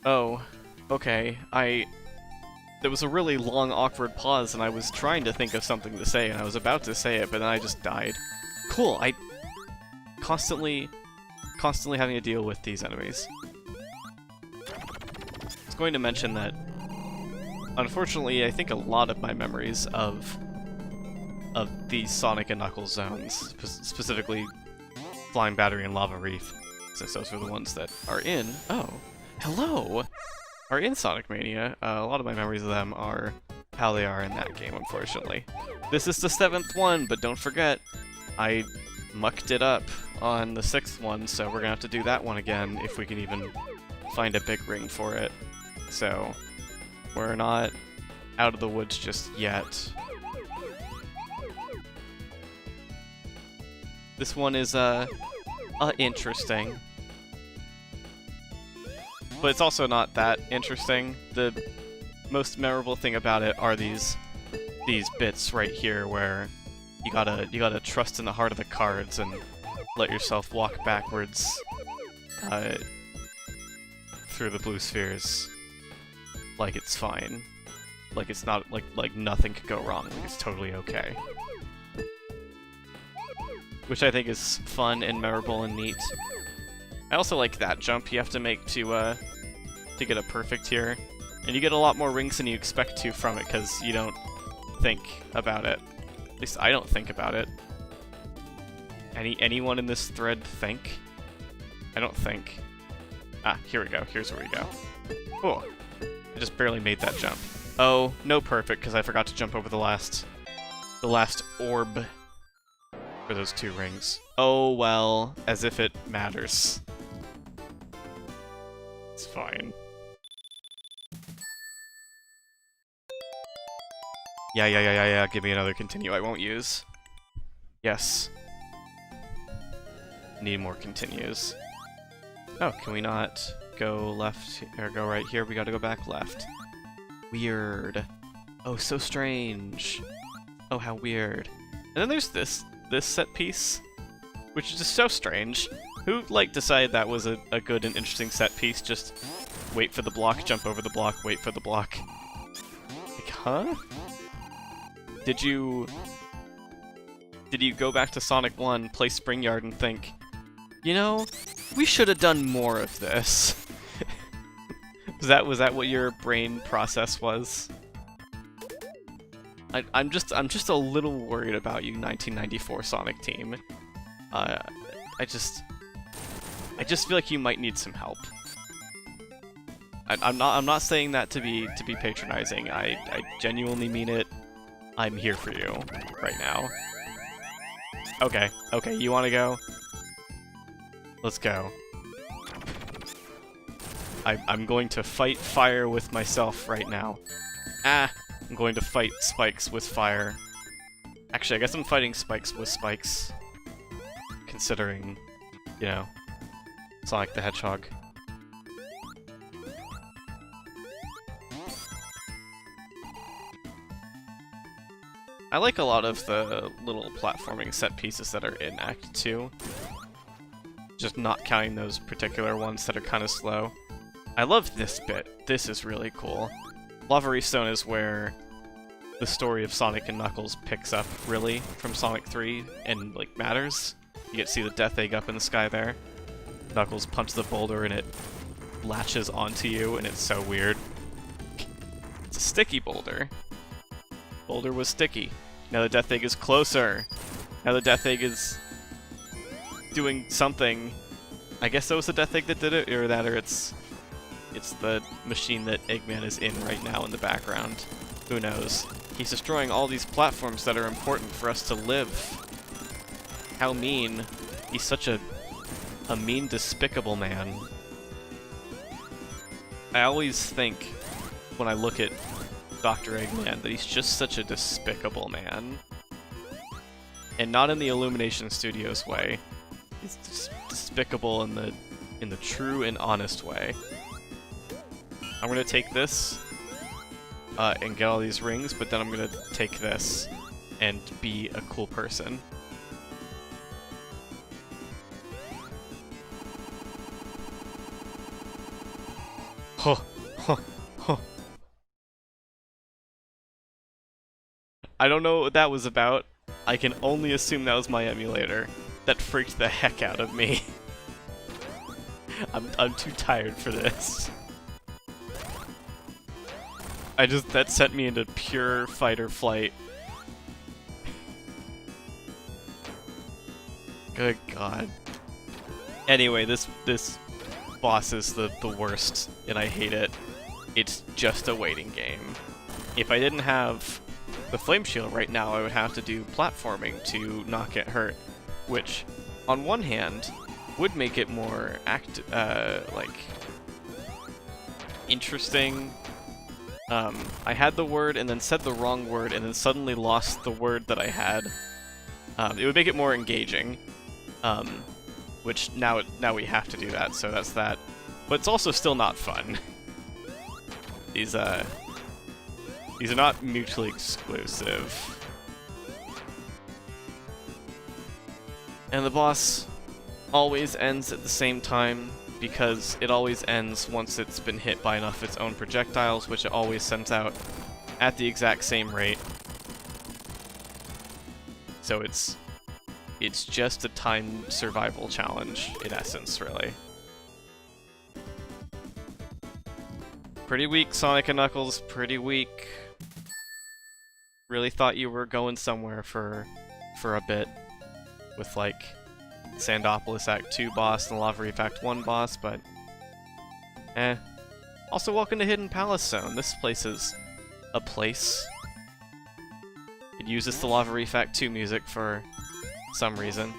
Oh, okay. There was a really long, awkward pause, and I was trying to think of something to say, and I was about to say it, but then I just died. Cool, I constantly having to deal with these enemies. I was going to mention that, unfortunately, I think a lot of my memories of these Sonic and Knuckles zones, specifically Flying Battery and Lava Reef, since those are the ones that are in... Oh, hello! Are in Sonic Mania. A lot of my memories of them are how they are in that game, unfortunately. This is the 7th one, but don't forget, I mucked it up on the 6th one, so we're gonna have to do that one again if we can even find a big ring for it. So, we're not out of the woods just yet. This one is, interesting. But it's also not that interesting. The most memorable thing about it are these bits right here where you gotta trust in the heart of the cards and let yourself walk backwards through the blue spheres like it's fine. Like it's not like nothing could go wrong, like it's totally okay. Which I think is fun and memorable and neat. I also like that jump you have to make to get a perfect here. And you get a lot more rings than you expect to from it, because you don't think about it. At least I don't think about it. Anyone in this thread think? I don't think. Ah, here we go. Here's where we go. Oh, I just barely made that jump. Oh, no perfect, because I forgot to jump over the last orb for those 2 rings. Oh well, as if it matters. It's fine. Yeah, give me another continue I won't use. Yes. Need more continues. Oh, can we not go left, or go right here? We gotta go back left. Weird. Oh, so strange. Oh, how weird. And then there's this set piece, which is just so strange. Who, like, decided that was a good and interesting set piece? Just wait for the block, jump over the block, wait for the block. Like, huh? Did you go back to Sonic 1, play Spring Yard, and think, You know, we should have done more of this. Was that what your brain process was? I'm just a little worried about you, 1994 Sonic team. I just feel like you might need some help. I'm not saying that to be patronizing. I genuinely mean it. I'm here for you right now. Okay, you wanna go? Let's go. I'm going to fight fire with myself right now. Ah! I'm going to fight spikes with fire. Actually, I guess I'm fighting spikes with spikes. Considering, you know, Sonic the Hedgehog. I like a lot of the little platforming set pieces that are in Act 2. Just not counting those particular ones that are kind of slow. I love this bit. This is really cool. Lava Stone is where the story of Sonic and Knuckles picks up, really, from Sonic 3, and, like, matters. You get to see the Death Egg up in the sky there. Knuckles punches the boulder and it latches onto you, and it's so weird. It's a sticky boulder. Boulder was sticky. Now the Death Egg is closer. Now the Death Egg is doing something. I guess that was the Death Egg that did it, or it's the machine that Eggman is in right now in the background. Who knows? He's destroying all these platforms that are important for us to live. How mean. He's such a mean, despicable man. I always think, when I look at Dr. Eggman, that he's just such a despicable man. And not in the Illumination Studios way. He's just despicable in the true and honest way. I'm gonna take this and get all these rings, but then I'm gonna take this and be a cool person. Huh, huh, huh. I don't know what that was about. I can only assume that was my emulator. That freaked the heck out of me. I'm too tired for this. That sent me into pure fight or flight. Good God. Anyway, this boss is the worst, and I hate it. It's just a waiting game. If I didn't have the Flame Shield right now, I would have to do platforming to not get hurt, which, on one hand, would make it more like, interesting. I had the word and then said the wrong word and then suddenly lost the word that I had. It would make it more engaging, which now we have to do that, so that's that. But it's also still not fun. These are not mutually exclusive. And the boss always ends at the same time, because it always ends once it's been hit by enough of its own projectiles, which it always sends out at the exact same rate. So it's just a time survival challenge, in essence, really. Pretty weak, Sonic and Knuckles, pretty weak. Really thought you were going somewhere for a bit with, like, Sandopolis Act 2 boss and Lava Reef Act 1 boss, but eh. Also, welcome to Hidden Palace Zone. This place is a place. It uses the Lava Reef Act 2 music for some reason.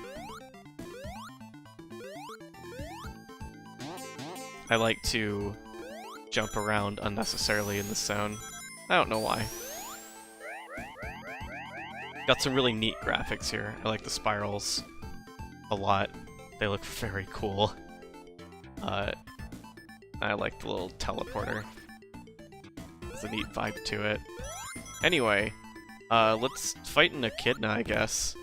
I like to jump around unnecessarily in this zone. I don't know why. Got some really neat graphics here. I like the spirals a lot. They look very cool. I like the little teleporter. There's a neat vibe to it. Anyway, let's fight an Echidna, I guess.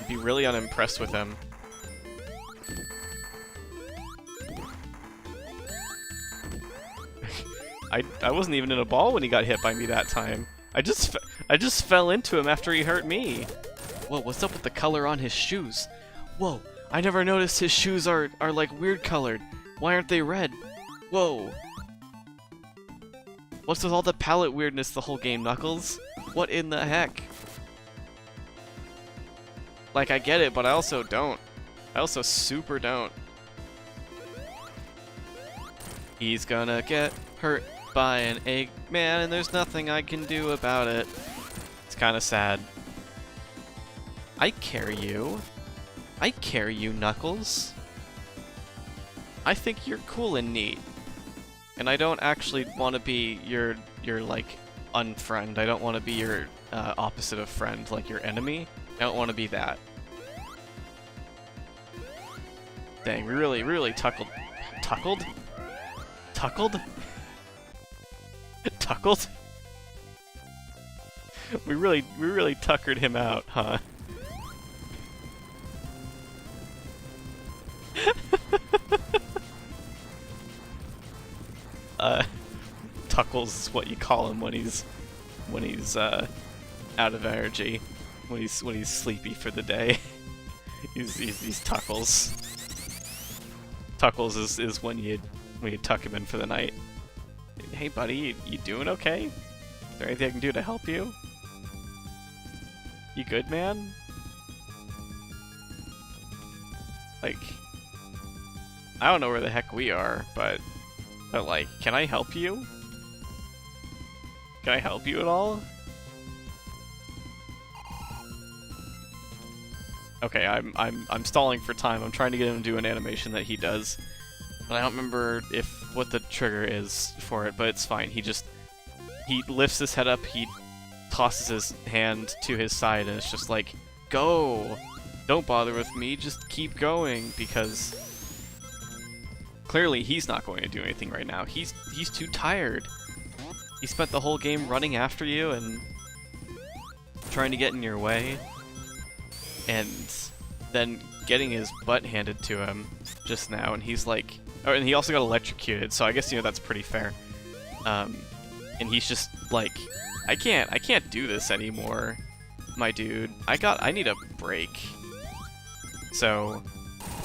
Be really unimpressed with him. I wasn't even in a ball when he got hit by me that time. I just fell into him after he hurt me. Whoa, what's up with the color on his shoes? Whoa, I never noticed his shoes are like weird colored. Why aren't they red? Whoa. What's with all the palette weirdness the whole game, Knuckles? What in the heck? Like, I get it, but I also don't. I also super don't. He's gonna get hurt by an Eggman, and there's nothing I can do about it. It's kinda sad. I carry you. I carry you, Knuckles. I think you're cool and neat. And I don't actually want to be your like, unfriend. I don't want to be your opposite of friend, like your enemy. I don't want to be that. Dang, we really tuckled. Tuckled? Tuckled? Tuckled? We really tuckered him out, huh? Tuckles is what you call him when he's out of energy, when he's sleepy for the day. he's Tuckles. Tuckles is when you tuck him in for the night. Hey buddy, you doing okay? Is there anything I can do to help you? You good, man? Like, I don't know where the heck we are, but like, can I help you? Can I help you at all? Okay, I'm stalling for time. I'm trying to get him to do an animation that he does. But I don't remember what the trigger is for it, but it's fine. He lifts his head up, he tosses his hand to his side, and it's just like, go! Don't bother with me, just keep going, because clearly he's not going to do anything right now. He's too tired. He spent the whole game running after you and trying to get in your way, and then getting his butt handed to him just now, and he's like, oh, and he also got electrocuted, so I guess, you know, that's pretty fair. And he's just like, I can't do this anymore, my dude. I need a break. So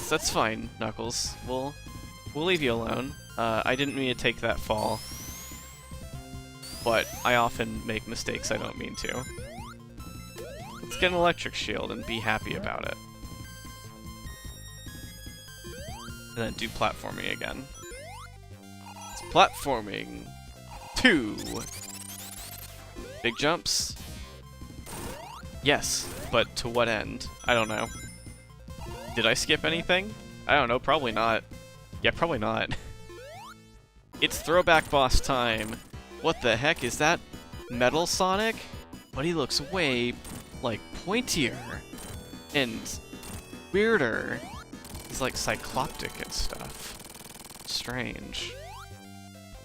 that's fine, Knuckles. We'll leave you alone. I didn't mean to take that fall, but I often make mistakes I don't mean to. Let's get an electric shield and be happy about it. And then do platforming again. It's platforming 2. Big jumps? Yes, but to what end? I don't know. Did I skip anything? I don't know, probably not. Yeah, probably not. It's throwback boss time. What the heck, is that Metal Sonic? But he looks way, like, pointier and weirder. He's like cycloptic and stuff. Strange.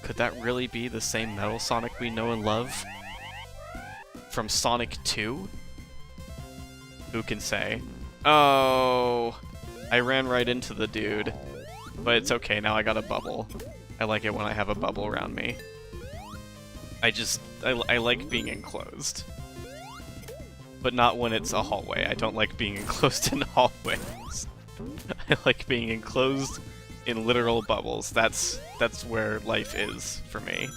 Could that really be the same Metal Sonic we know and love from Sonic 2? Who can say? Oh, I ran right into the dude. But it's okay, now I got a bubble. I like it when I have a bubble around me. I like being enclosed. But not when it's a hallway. I don't like being enclosed in hallways. I like being enclosed in literal bubbles. That's where life is for me.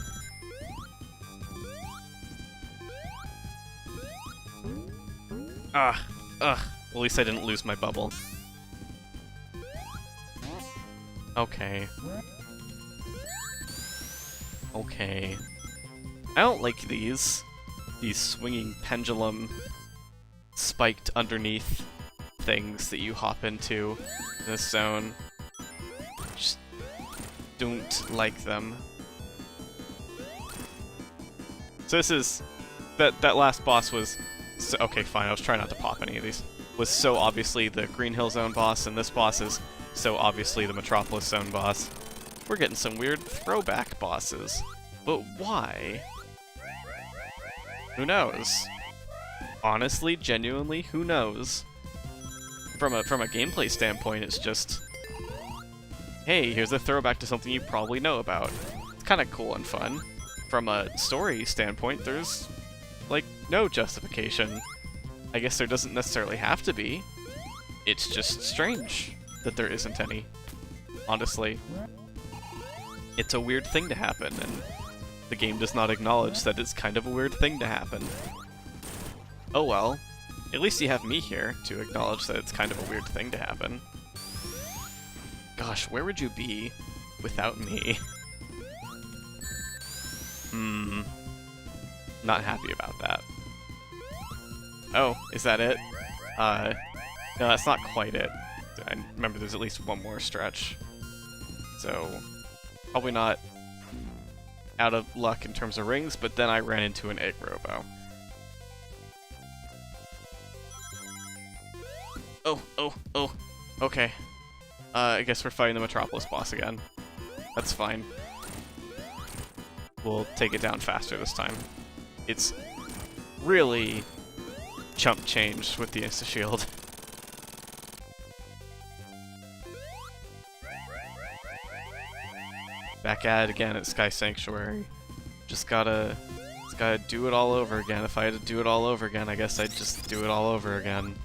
Ugh. Well, at least I didn't lose my bubble. Okay. Okay. I don't like these swinging pendulum spiked underneath things that you hop into in this zone. Just don't like them. So this is that last boss was so, okay, fine, I was trying not to pop any of these. Was so obviously the Green Hill Zone boss, and this boss is so obviously the Metropolis Zone boss. We're getting some weird throwback bosses. But why? Who knows? Honestly, genuinely, who knows? From a gameplay standpoint, it's just, hey, here's a throwback to something you probably know about. It's kind of cool and fun. From a story standpoint, there's, like, no justification. I guess there doesn't necessarily have to be. it's just strange that there isn't any, honestly. It's a weird thing to happen, and the game does not acknowledge that it's kind of a weird thing to happen. Oh well, at least you have me here to acknowledge that it's kind of a weird thing to happen. Gosh, where would you be without me? Not happy about that. Oh, is that it? No, that's not quite it. I remember there's at least one more stretch. So, probably not out of luck in terms of rings, but then I ran into an egg robo. Oh, okay. I guess we're fighting the Metropolis boss again. That's fine. We'll take it down faster this time. It's really chump changed with the insta-shield. Back at it again at Sky Sanctuary. Just gotta do it all over again. If I had to do it all over again, I guess I'd just do it all over again.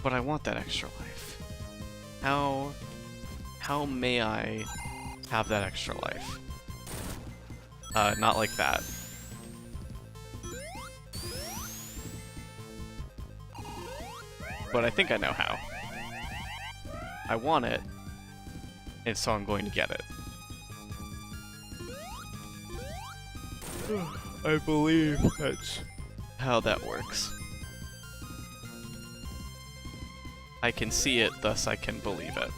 But I want that extra life. How may I have that extra life? Not like that. But I think I know how. I want it, and so I'm going to get it. I believe that's how that works. I can see it, thus I can believe it.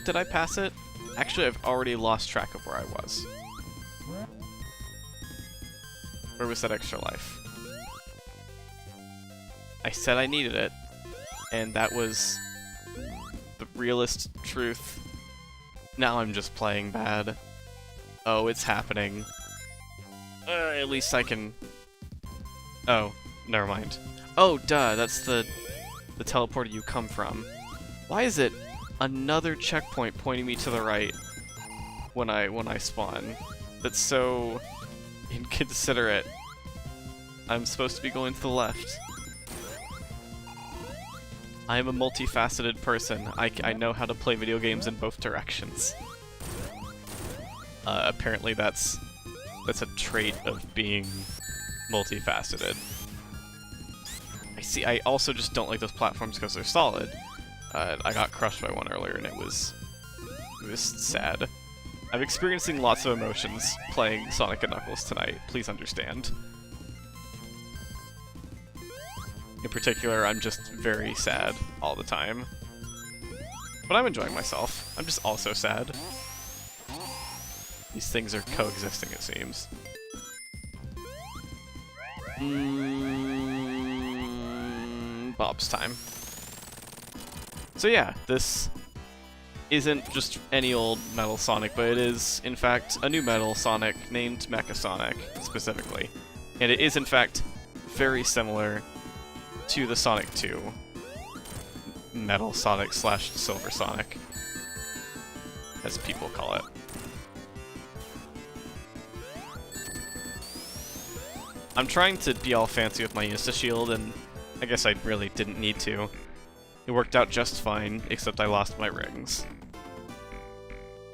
Did I pass it? Actually, I've already lost track of where I was. Where was that extra life? I said I needed it, and that was the realist truth. Now I'm just playing bad. Oh, it's happening. At least I can... Oh, never mind. Oh, duh, that's the teleporter you come from. Why is it another checkpoint pointing me to the right when I spawn? That's so inconsiderate. I'm supposed to be going to the left. I am a multifaceted person. I know how to play video games in both directions. Apparently that's a trait of being multifaceted. I also just don't like those platforms because they're solid. I got crushed by one earlier and it was sad. I'm experiencing lots of emotions playing Sonic & Knuckles tonight, please understand. In particular, I'm just very sad all the time. But I'm enjoying myself. I'm just also sad. These things are coexisting, it seems. Bob's time. So yeah, this isn't just any old Metal Sonic, but it is, in fact, a new Metal Sonic named Mecha Sonic, specifically. And it is, in fact, very similar to the Sonic 2 Metal Sonic / Silver Sonic, as people call it. I'm trying to be all fancy with my insta-shield, and I guess I really didn't need to. It worked out just fine, except I lost my rings.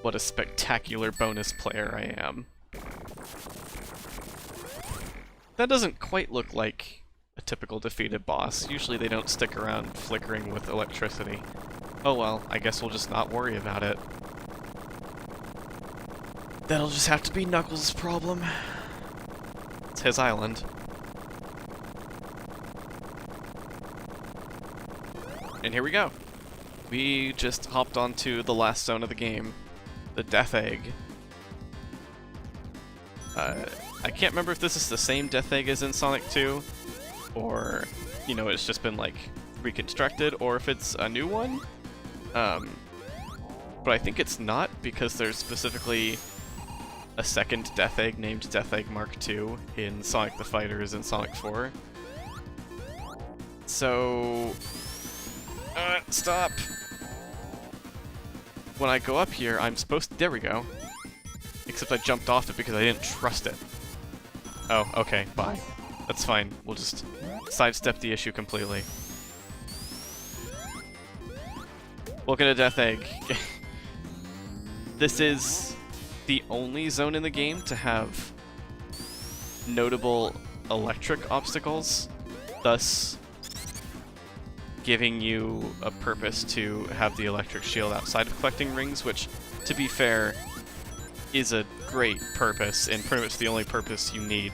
What a spectacular bonus player I am. That doesn't quite look like a typical defeated boss. Usually they don't stick around flickering with electricity. Oh well, I guess we'll just not worry about it. That'll just have to be Knuckles' problem. It's his island. And here we go. We just hopped onto the last zone of the game, the Death Egg. I can't remember if this is the same Death Egg as in Sonic 2, or, you know, it's just been, like, reconstructed, or if it's a new one. But I think it's not, because there's specifically a second Death Egg named Death Egg Mark II in Sonic the Fighters and Sonic 4. So... stop! When I go up here, I'm supposed to... There we go. Except I jumped off it because I didn't trust it. Oh, okay, bye. That's fine. We'll just sidestep the issue completely. Welcome to Death Egg. This is the only zone in the game to have notable electric obstacles, thus giving you a purpose to have the electric shield outside of collecting rings, which, to be fair, is a great purpose, and pretty much the only purpose you need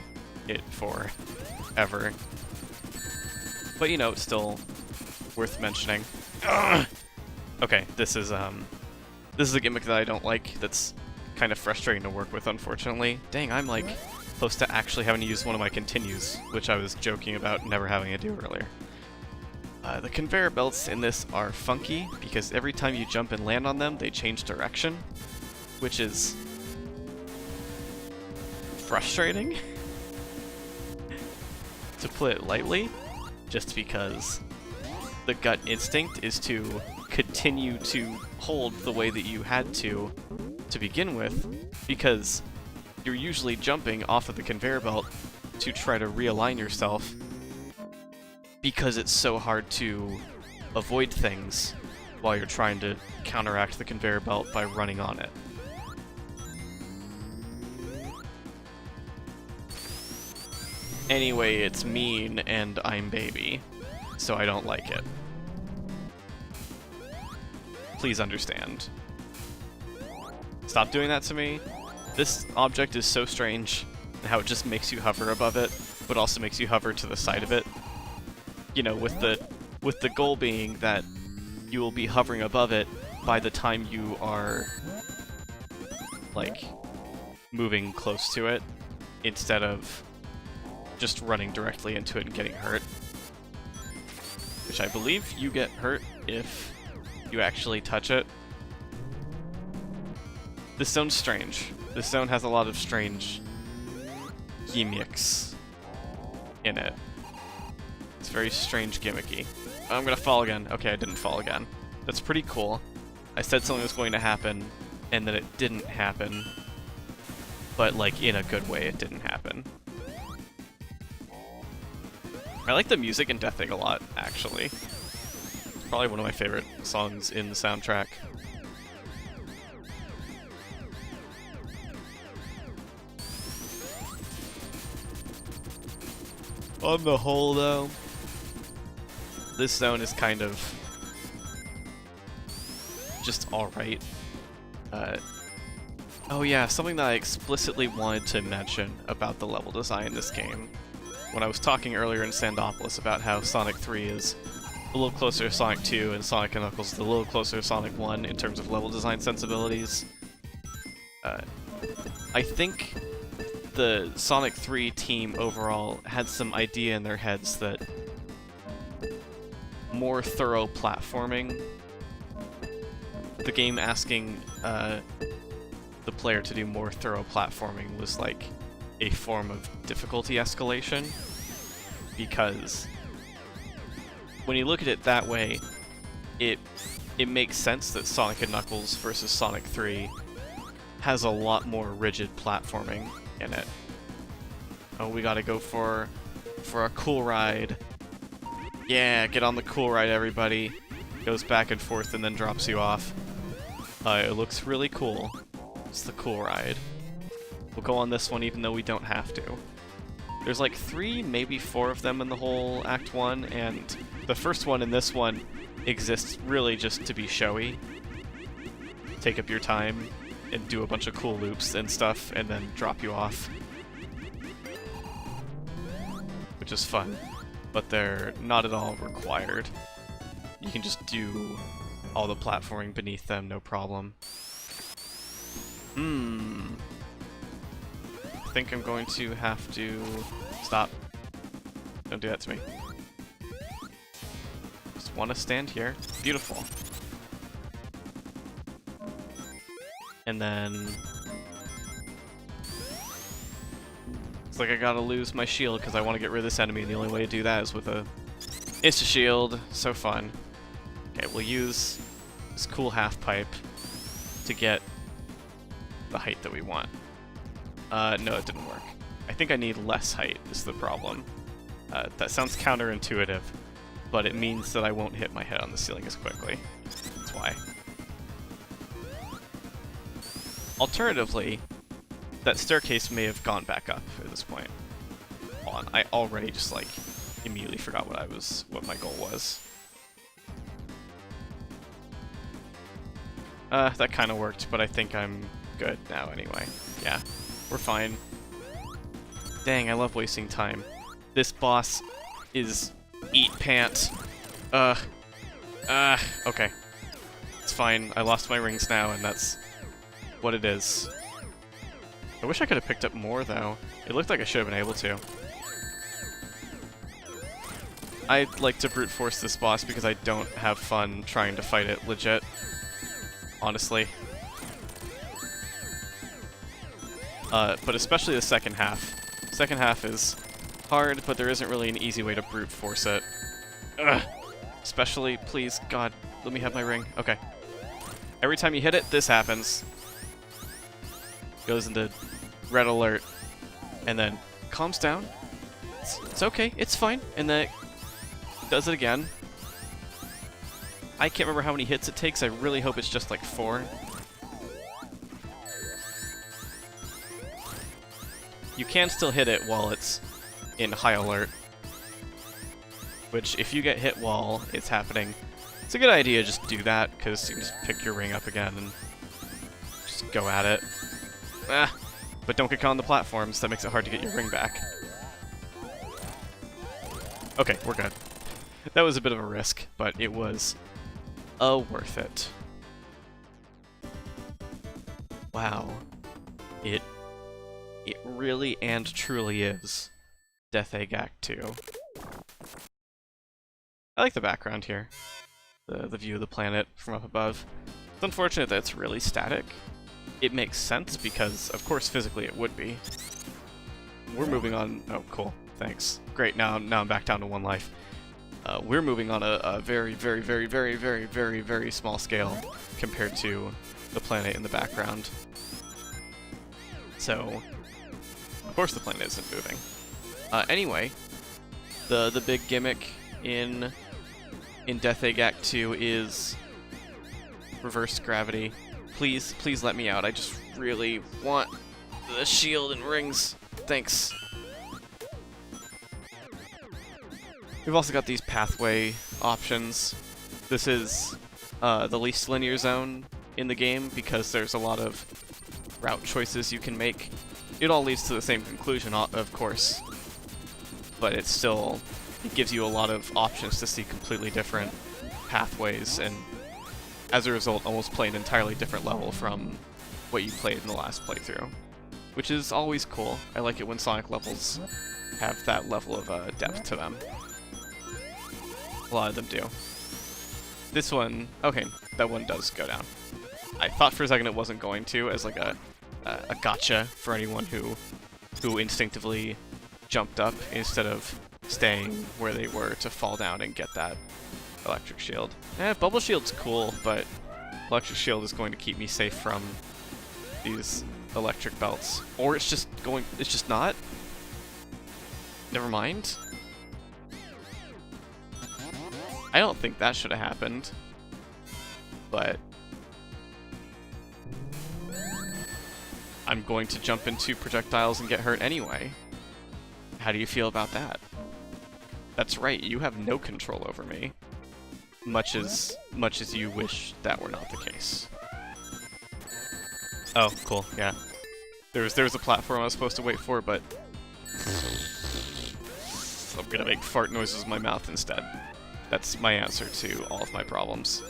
it for, ever. But, you know, it's still worth mentioning. Ugh! Okay, this is a gimmick that I don't like, that's kind of frustrating to work with, unfortunately. Dang, I'm like close to actually having to use one of my continues, which I was joking about never having to do earlier. The conveyor belts in this are funky, because every time you jump and land on them, they change direction, which is frustrating, to put it lightly, just because the gut instinct is to continue to hold the way that you had to begin with, because you're usually jumping off of the conveyor belt to try to realign yourself, because it's so hard to avoid things while you're trying to counteract the conveyor belt by running on it. Anyway, it's mean and I'm baby, so I don't like it. Please understand. Stop doing that to me. This object is so strange, how it just makes you hover above it, but also makes you hover to the side of it. You know, with the goal being that you will be hovering above it by the time you are, like, moving close to it, instead of just running directly into it and getting hurt. Which I believe you get hurt if you actually touch it. This zone's strange. This zone has a lot of strange gimmicks in it. It's very strange gimmicky. Oh, I'm gonna fall again. Okay, I didn't fall again. That's pretty cool. I said something was going to happen, and then it didn't happen. But, like, in a good way, it didn't happen. I like the music in Death Egg a lot, actually. It's probably one of my favorite songs in the soundtrack. On the whole, though, this zone is kind of just alright. Oh yeah, something that I explicitly wanted to mention about the level design in this game. When I was talking earlier in Sandopolis about how Sonic 3 is a little closer to Sonic 2 and Sonic & Knuckles is a little closer to Sonic 1 in terms of level design sensibilities, I think the Sonic 3 team overall had some idea in their heads that more thorough platforming, the game asking the player to do more thorough platforming was like a form of difficulty escalation, because when you look at it that way, it makes sense that Sonic & Knuckles versus Sonic 3 has a lot more rigid platforming in it. Oh, we gotta go for a cool ride. Yeah, get on the cool ride, everybody. Goes back and forth and then drops you off. It looks really cool. It's the cool ride. We'll go on this one even though we don't have to. There's like 3, maybe 4 of them in the whole Act 1, and the first one and this one exists really just to be showy. Take up your time and do a bunch of cool loops and stuff, and then drop you off. Which is fun, but they're not at all required. You can just do all the platforming beneath them, no problem. I think I'm going to have to... Stop. Don't do that to me. Just want to stand here. Beautiful. And then... It's like I gotta lose my shield because I want to get rid of this enemy, and the only way to do that is with a insta-shield. So fun. Okay, we'll use this cool half-pipe to get the height that we want. No, it didn't work. I think I need less height is the problem. That sounds counterintuitive, but it means that I won't hit my head on the ceiling as quickly. That's why. Alternatively, that staircase may have gone back up at this point. Hold on, I already just like immediately forgot what my goal was. That kind of worked, but I think I'm good now anyway. Yeah, we're fine. Dang, I love wasting time. This boss is eat pant. Okay. It's fine. I lost my rings now, and that's what it is. I wish I could have picked up more, though. It looked like I should have been able to. I'd like to brute force this boss because I don't have fun trying to fight it legit. Honestly. But especially the second half. Second half is hard, but there isn't really an easy way to brute force it. Ugh. Especially, please, God, let me have my ring. Okay. Every time you hit it, this happens. Goes into red alert, and then calms down. It's okay, it's fine, and then it does it again. I can't remember how many hits it takes. I really hope it's just like 4. You can still hit it while it's in high alert, which if you get hit while it's happening, it's a good idea to just do that, because you can just pick your ring up again and just go at it. But don't get caught on the platforms, that makes it hard to get your ring back. Okay, we're good. That was a bit of a risk, but it was worth it. Wow. It really and truly is Death Egg Act 2. I like the background here. The view of the planet from up above. It's unfortunate that it's really static. It makes sense because, of course, physically it would be. We're moving on... Oh, cool. Thanks. Great, now I'm back down to 1 life. We're moving on a very, very, very, very, very, very, very small scale compared to the planet in the background. So, of course the planet isn't moving. Anyway, the big gimmick in Death Egg Act 2 is reverse gravity. Please, please let me out. I just really want the shield and rings. Thanks. We've also got these pathway options. This is the least linear zone in the game because there's a lot of route choices you can make. It all leads to the same conclusion, of course, but it gives you a lot of options to see completely different pathways, and as a result, almost play an entirely different level from what you played in the last playthrough, which is always cool. I like it when Sonic levels have that level of depth to them. A lot of them do. This one, okay, that one does go down. I thought for a second it wasn't going to, as like a gotcha for anyone who instinctively jumped up instead of staying where they were to fall down and get that electric shield. Bubble shield's cool, but electric shield is going to keep me safe from these electric belts. Or it's just not? Never mind. I don't think that should have happened, but I'm going to jump into projectiles and get hurt anyway. How do you feel about that? That's right, you have no control over me. Much as you wish that were not the case. Oh, cool, yeah. There was a platform I was supposed to wait for, but I'm gonna make fart noises with my mouth instead. That's my answer to all of my problems.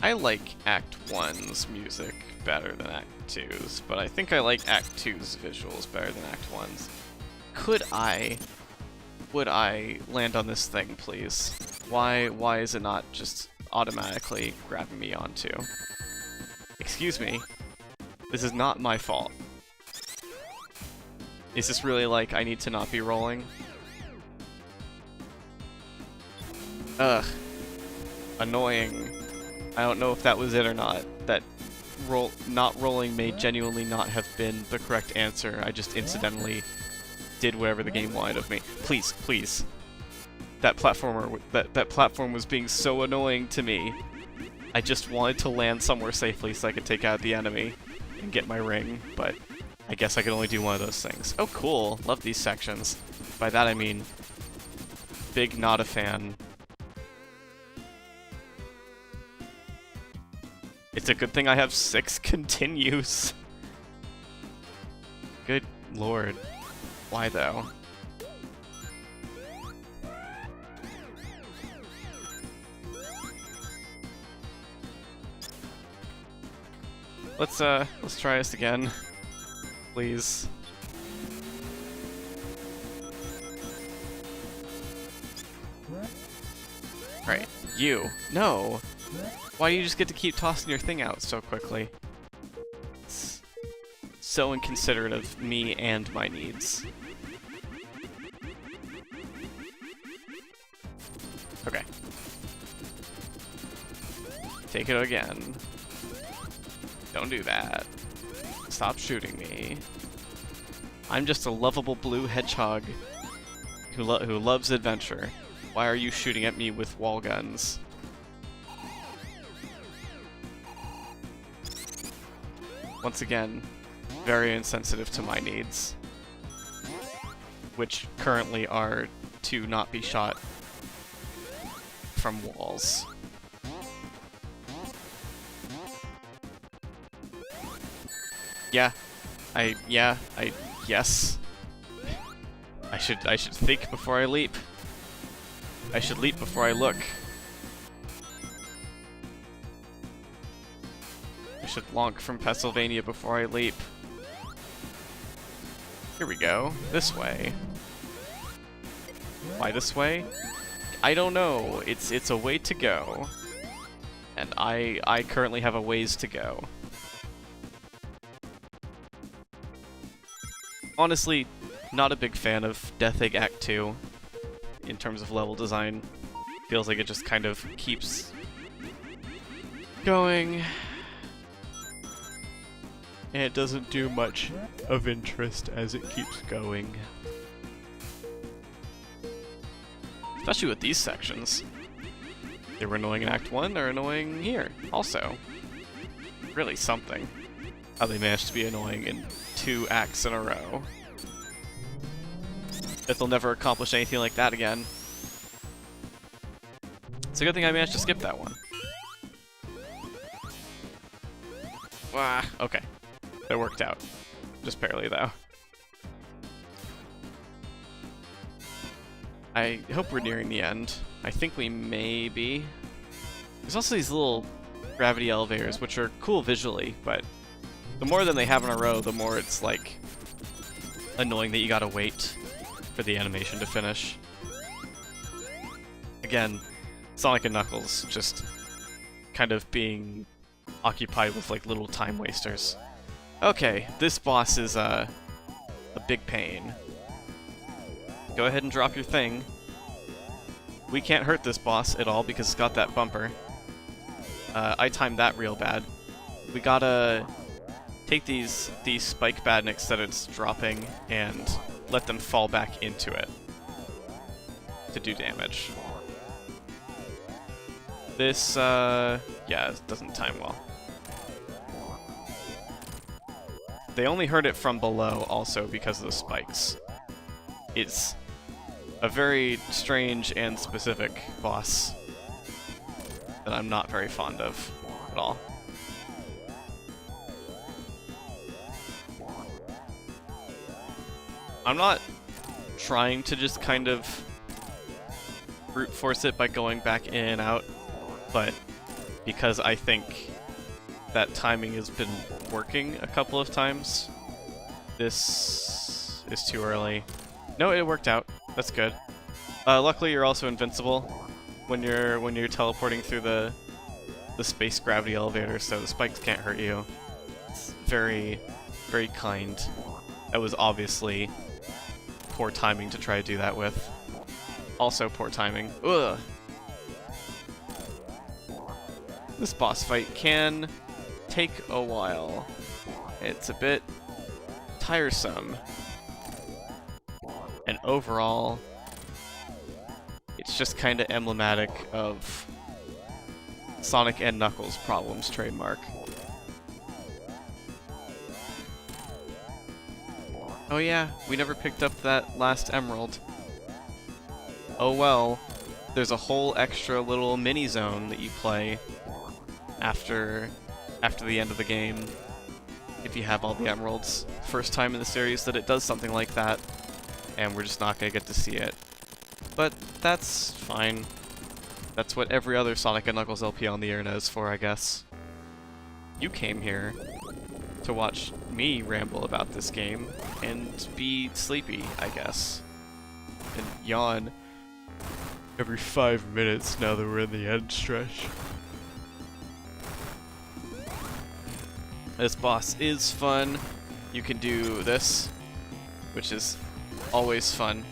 I like Act 1's music better than Act 2's, but I think I like Act 2's visuals better than Act 1's. Would I land on this thing, please? Why is it not just automatically grabbing me onto? Excuse me. This is not my fault. Is this really like I need to not be rolling? Ugh. Annoying. I don't know if that was it or not. that not rolling may genuinely not have been the correct answer. I just incidentally did whatever the game wanted of me. Please, please. That platform was being so annoying to me. I just wanted to land somewhere safely so I could take out the enemy and get my ring, but I guess I could only do one of those things. Oh, cool. Love these sections. By that I mean big not a fan. It's a good thing I have 6 continues. Good lord. Why though? Let's try this again. Please. Right, you. No! Why do you just get to keep tossing your thing out so quickly? It's so inconsiderate of me and my needs. Okay. Take it again. Don't do that. Stop shooting me. I'm just a lovable blue hedgehog who loves adventure. Why are you shooting at me with wall guns? Once again, very insensitive to my needs, which currently are to not be shot from walls. Yes. I should think before I leap. I should leap before I look. I should lonk from Pennsylvania before I leap. Here we go. This way. Why this way? I don't know. It's a way to go. And I currently have a ways to go. Honestly, not a big fan of Death Egg Act 2 in terms of level design. Feels like it just kind of keeps going. And it doesn't do much of interest as it keeps going. Especially with these sections. They were annoying in Act 1, they're annoying here, also. Really something. How they managed to be annoying in 2 acts in a row. Bet they'll never accomplish anything like that again. It's a good thing I managed to skip that one. Wah, okay. That worked out. Just barely, though. I hope we're nearing the end. I think we may be. There's also these little gravity elevators, which are cool visually, but the more than they have in a row, the more it's, like, annoying that you gotta wait for the animation to finish. Again, Sonic and Knuckles just kind of being occupied with, like, little time wasters. Okay, this boss is, a big pain. Go ahead and drop your thing. We can't hurt this boss at all because it's got that bumper. I timed that real bad. We gotta take these spike badniks that it's dropping and let them fall back into it to do damage. This, yeah, it doesn't time well. They only hurt it from below also because of the spikes. It's a very strange and specific boss that I'm not very fond of at all. I'm not trying to just kind of brute force it by going back in and out, but because I think that timing has been working a couple of times, this is too early. No, it worked out. That's good. Luckily, you're also invincible when you're teleporting through the space gravity elevator, so the spikes can't hurt you. It's very, very kind. That was obviously poor timing to try to do that with. Also poor timing. Ugh. This boss fight can take a while. It's a bit tiresome. And overall, it's just kind of emblematic of Sonic and Knuckles problems trademark. Oh yeah, we never picked up that last emerald. Oh well, there's a whole extra little mini zone that you play after the end of the game if you have all the emeralds. First time in the series that it does something like that, and we're just not gonna get to see it. But that's fine. That's what every other Sonic and Knuckles LP on the internet is for, I guess. You came here to watch me ramble about this game and be sleepy, I guess. And yawn every 5 minutes now that we're in the end stretch. This boss is fun. You can do this, which is always fun.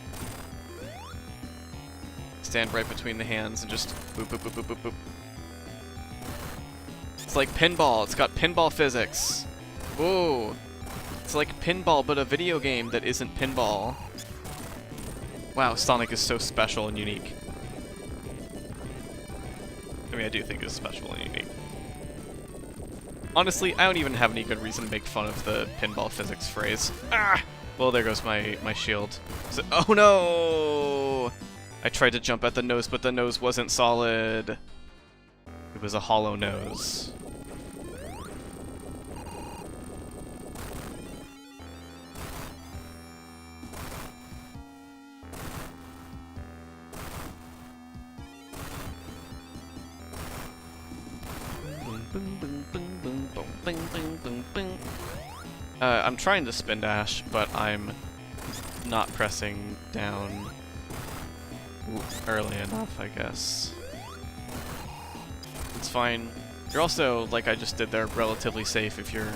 Stand right between the hands and just boop, boop, boop, boop, boop, boop. It's like pinball. It's got pinball physics. Whoa. It's like pinball, but a video game that isn't pinball. Wow, Sonic is so special and unique. I mean, I do think it's special and unique. Honestly, I don't even have any good reason to make fun of the pinball physics phrase. Ah! Well, there goes my shield. So, oh no! I tried to jump at the nose, but the nose wasn't solid. It was a hollow nose. I'm trying to spin dash, but I'm not pressing down early enough, I guess. It's fine. You're also, like I just did there, relatively safe if you're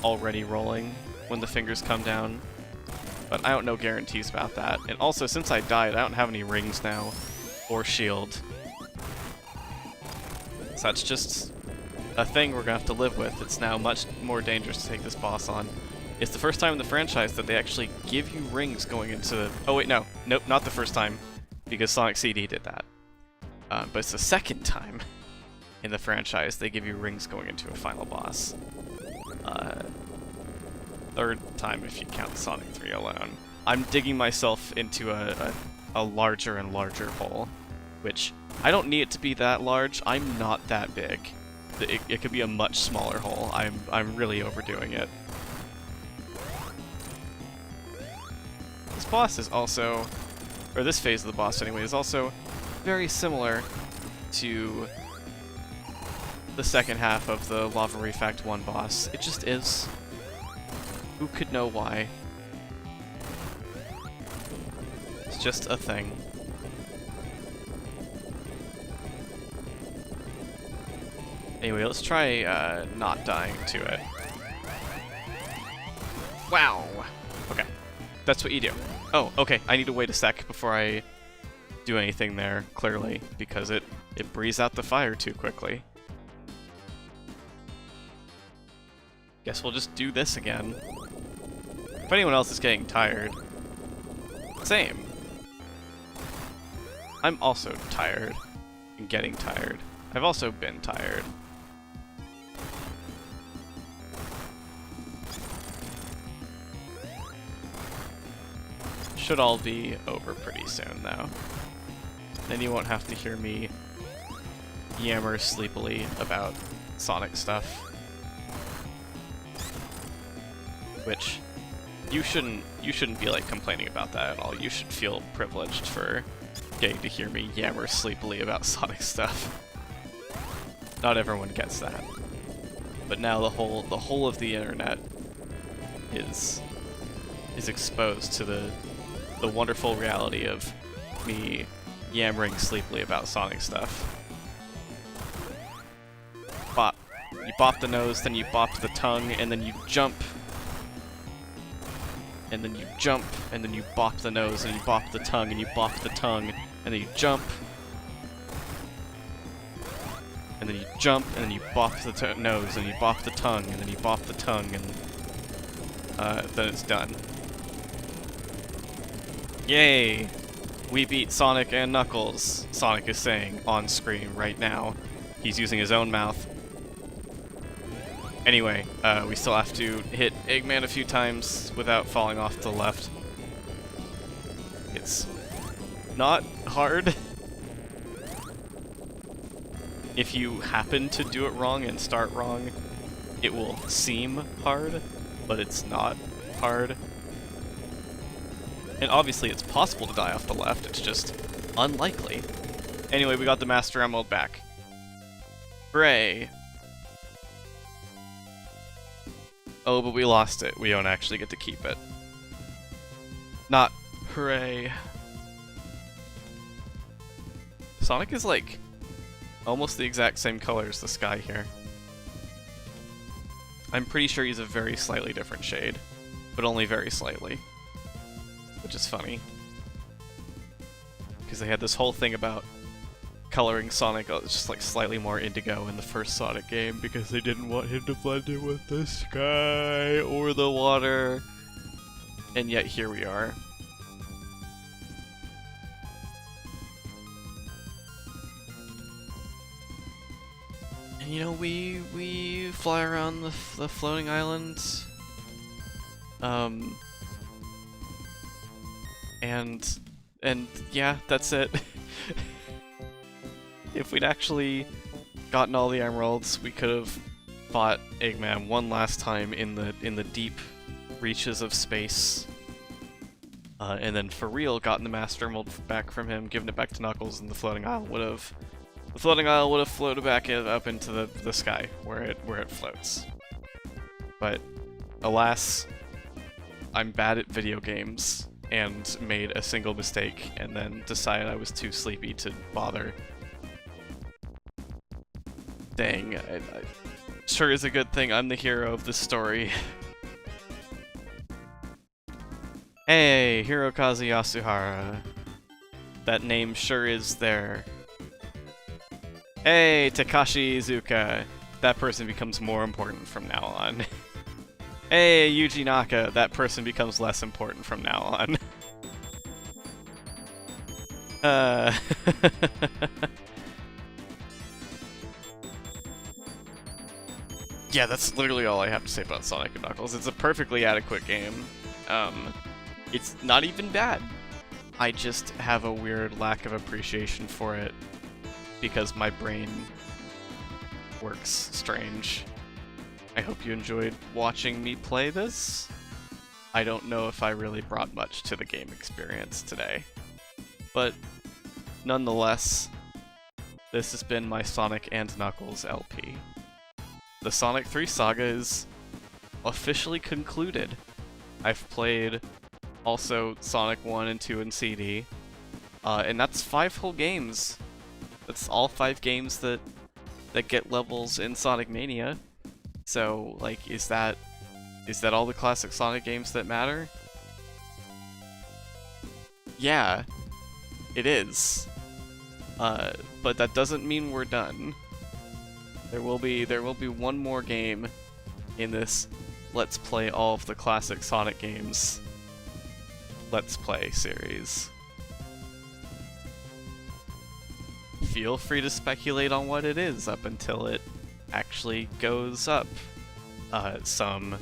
already rolling when the fingers come down. But I don't know guarantees about that. And also, since I died, I don't have any rings now, or shield. So that's just a thing we're gonna have to live with. It's now much more dangerous to take this boss on. It's the first time in the franchise that they actually give you rings going into... Oh wait, no. Nope, not the first time, because Sonic CD did that. But it's the second time in the franchise they give you rings going into a final boss. Third time if you count Sonic 3 alone. I'm digging myself into a larger and larger hole, which I don't need it to be that large. I'm not that big. It could be a much smaller hole. I'm really overdoing it. This boss is also, or this phase of the boss anyway, is also very similar to the second half of the Lava Refact 1 boss. It just is. Who could know why? It's just a thing. Anyway, let's try not dying to it. Wow! Okay. That's what you do. Oh, okay. I need to wait a sec before I do anything there, clearly, because it breathes out the fire too quickly. Guess we'll just do this again. If anyone else is getting tired, same. I'm also tired and getting tired. I've also been tired. Should all be over pretty soon, though. Then you won't have to hear me yammer sleepily about Sonic stuff. Which, you shouldn't be, like, complaining about that at all. You should feel privileged for getting to hear me yammer sleepily about Sonic stuff. Not everyone gets that. But now the whole of the internet is exposed to the wonderful reality of me yammering sleepily about Sonic stuff. Bop. You bop the nose, then you bop the tongue, and then you jump. And then you jump, and then you bop the nose, and you bop the tongue, and you bop the tongue, and then you jump. and then you jump, and then you bop the nose, and you bop the tongue, and then you bop the tongue, and then it's done. Yay! We beat Sonic and Knuckles, Sonic is saying on screen right now. He's using his own mouth. Anyway, we still have to hit Eggman a few times without falling off to the left. It's not hard. If you happen to do it wrong and start wrong, it will seem hard, but it's not hard. And obviously it's possible to die off the left, it's just unlikely. Anyway, we got the Master Emerald back. Hooray! Oh, but we lost it. We don't actually get to keep it. Not hooray. Sonic is like almost the exact same color as the sky here. I'm pretty sure he's a very slightly different shade, but only very slightly. Which is funny. Because they had this whole thing about coloring Sonic just like slightly more indigo in the first Sonic game because they didn't want him to blend in with the sky or the water. And yet here we are. And you know, we fly around the floating islands. And yeah, that's it. If we'd actually gotten all the emeralds, we could have fought Eggman one last time in the deep reaches of space. And then for real gotten the Master Emerald back from him, given it back to Knuckles, and the floating isle would have floated back up into the sky where it floats. But alas, I'm bad at video games and made a single mistake and then decided I was too sleepy to bother. Dang, I sure is a good thing I'm the hero of this story. Hey, Hirokazu Yasuhara. That name sure is there. Hey, Takashi Iizuka. That person becomes more important from now on. Hey, Yuji Naka. That person becomes less important from now on. Yeah, that's literally all I have to say about Sonic and Knuckles. It's a perfectly adequate game. It's not even bad. I just have a weird lack of appreciation for it because my brain works strange. I hope you enjoyed watching me play this. I don't know if I really brought much to the game experience today, but nonetheless, this has been my Sonic and Knuckles LP. The Sonic 3 saga is officially concluded. I've played also Sonic 1 and 2 and CD, and that's 5 whole games. That's all 5 games that get levels in Sonic Mania. So, like, is that all the classic Sonic games that matter? Yeah, it is. But that doesn't mean we're done. There will be one more game in this Let's Play all of the classic Sonic games Let's Play series. Feel free to speculate on what it is up until it actually goes up some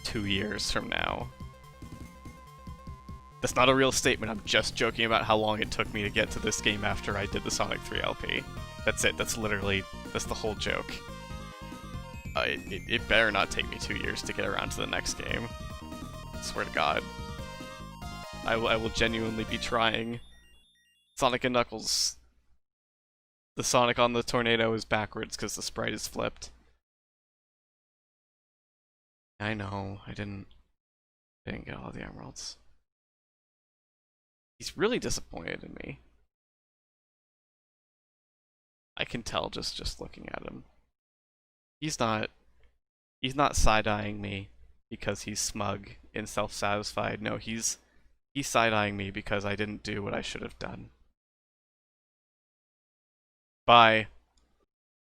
2 years from now. That's not a real statement, I'm just joking about how long it took me to get to this game after I did the Sonic 3 LP. That's it, that's the whole joke. It better not take me 2 years to get around to the next game. I swear to God. I will genuinely be trying. Sonic and Knuckles. The Sonic on the tornado is backwards because the sprite is flipped. I know, I didn't get all the emeralds. He's really disappointed in me. I can tell just looking at him. He's not side-eyeing me because he's smug and self-satisfied. No, he's side-eyeing me because I didn't do what I should have done. Bye.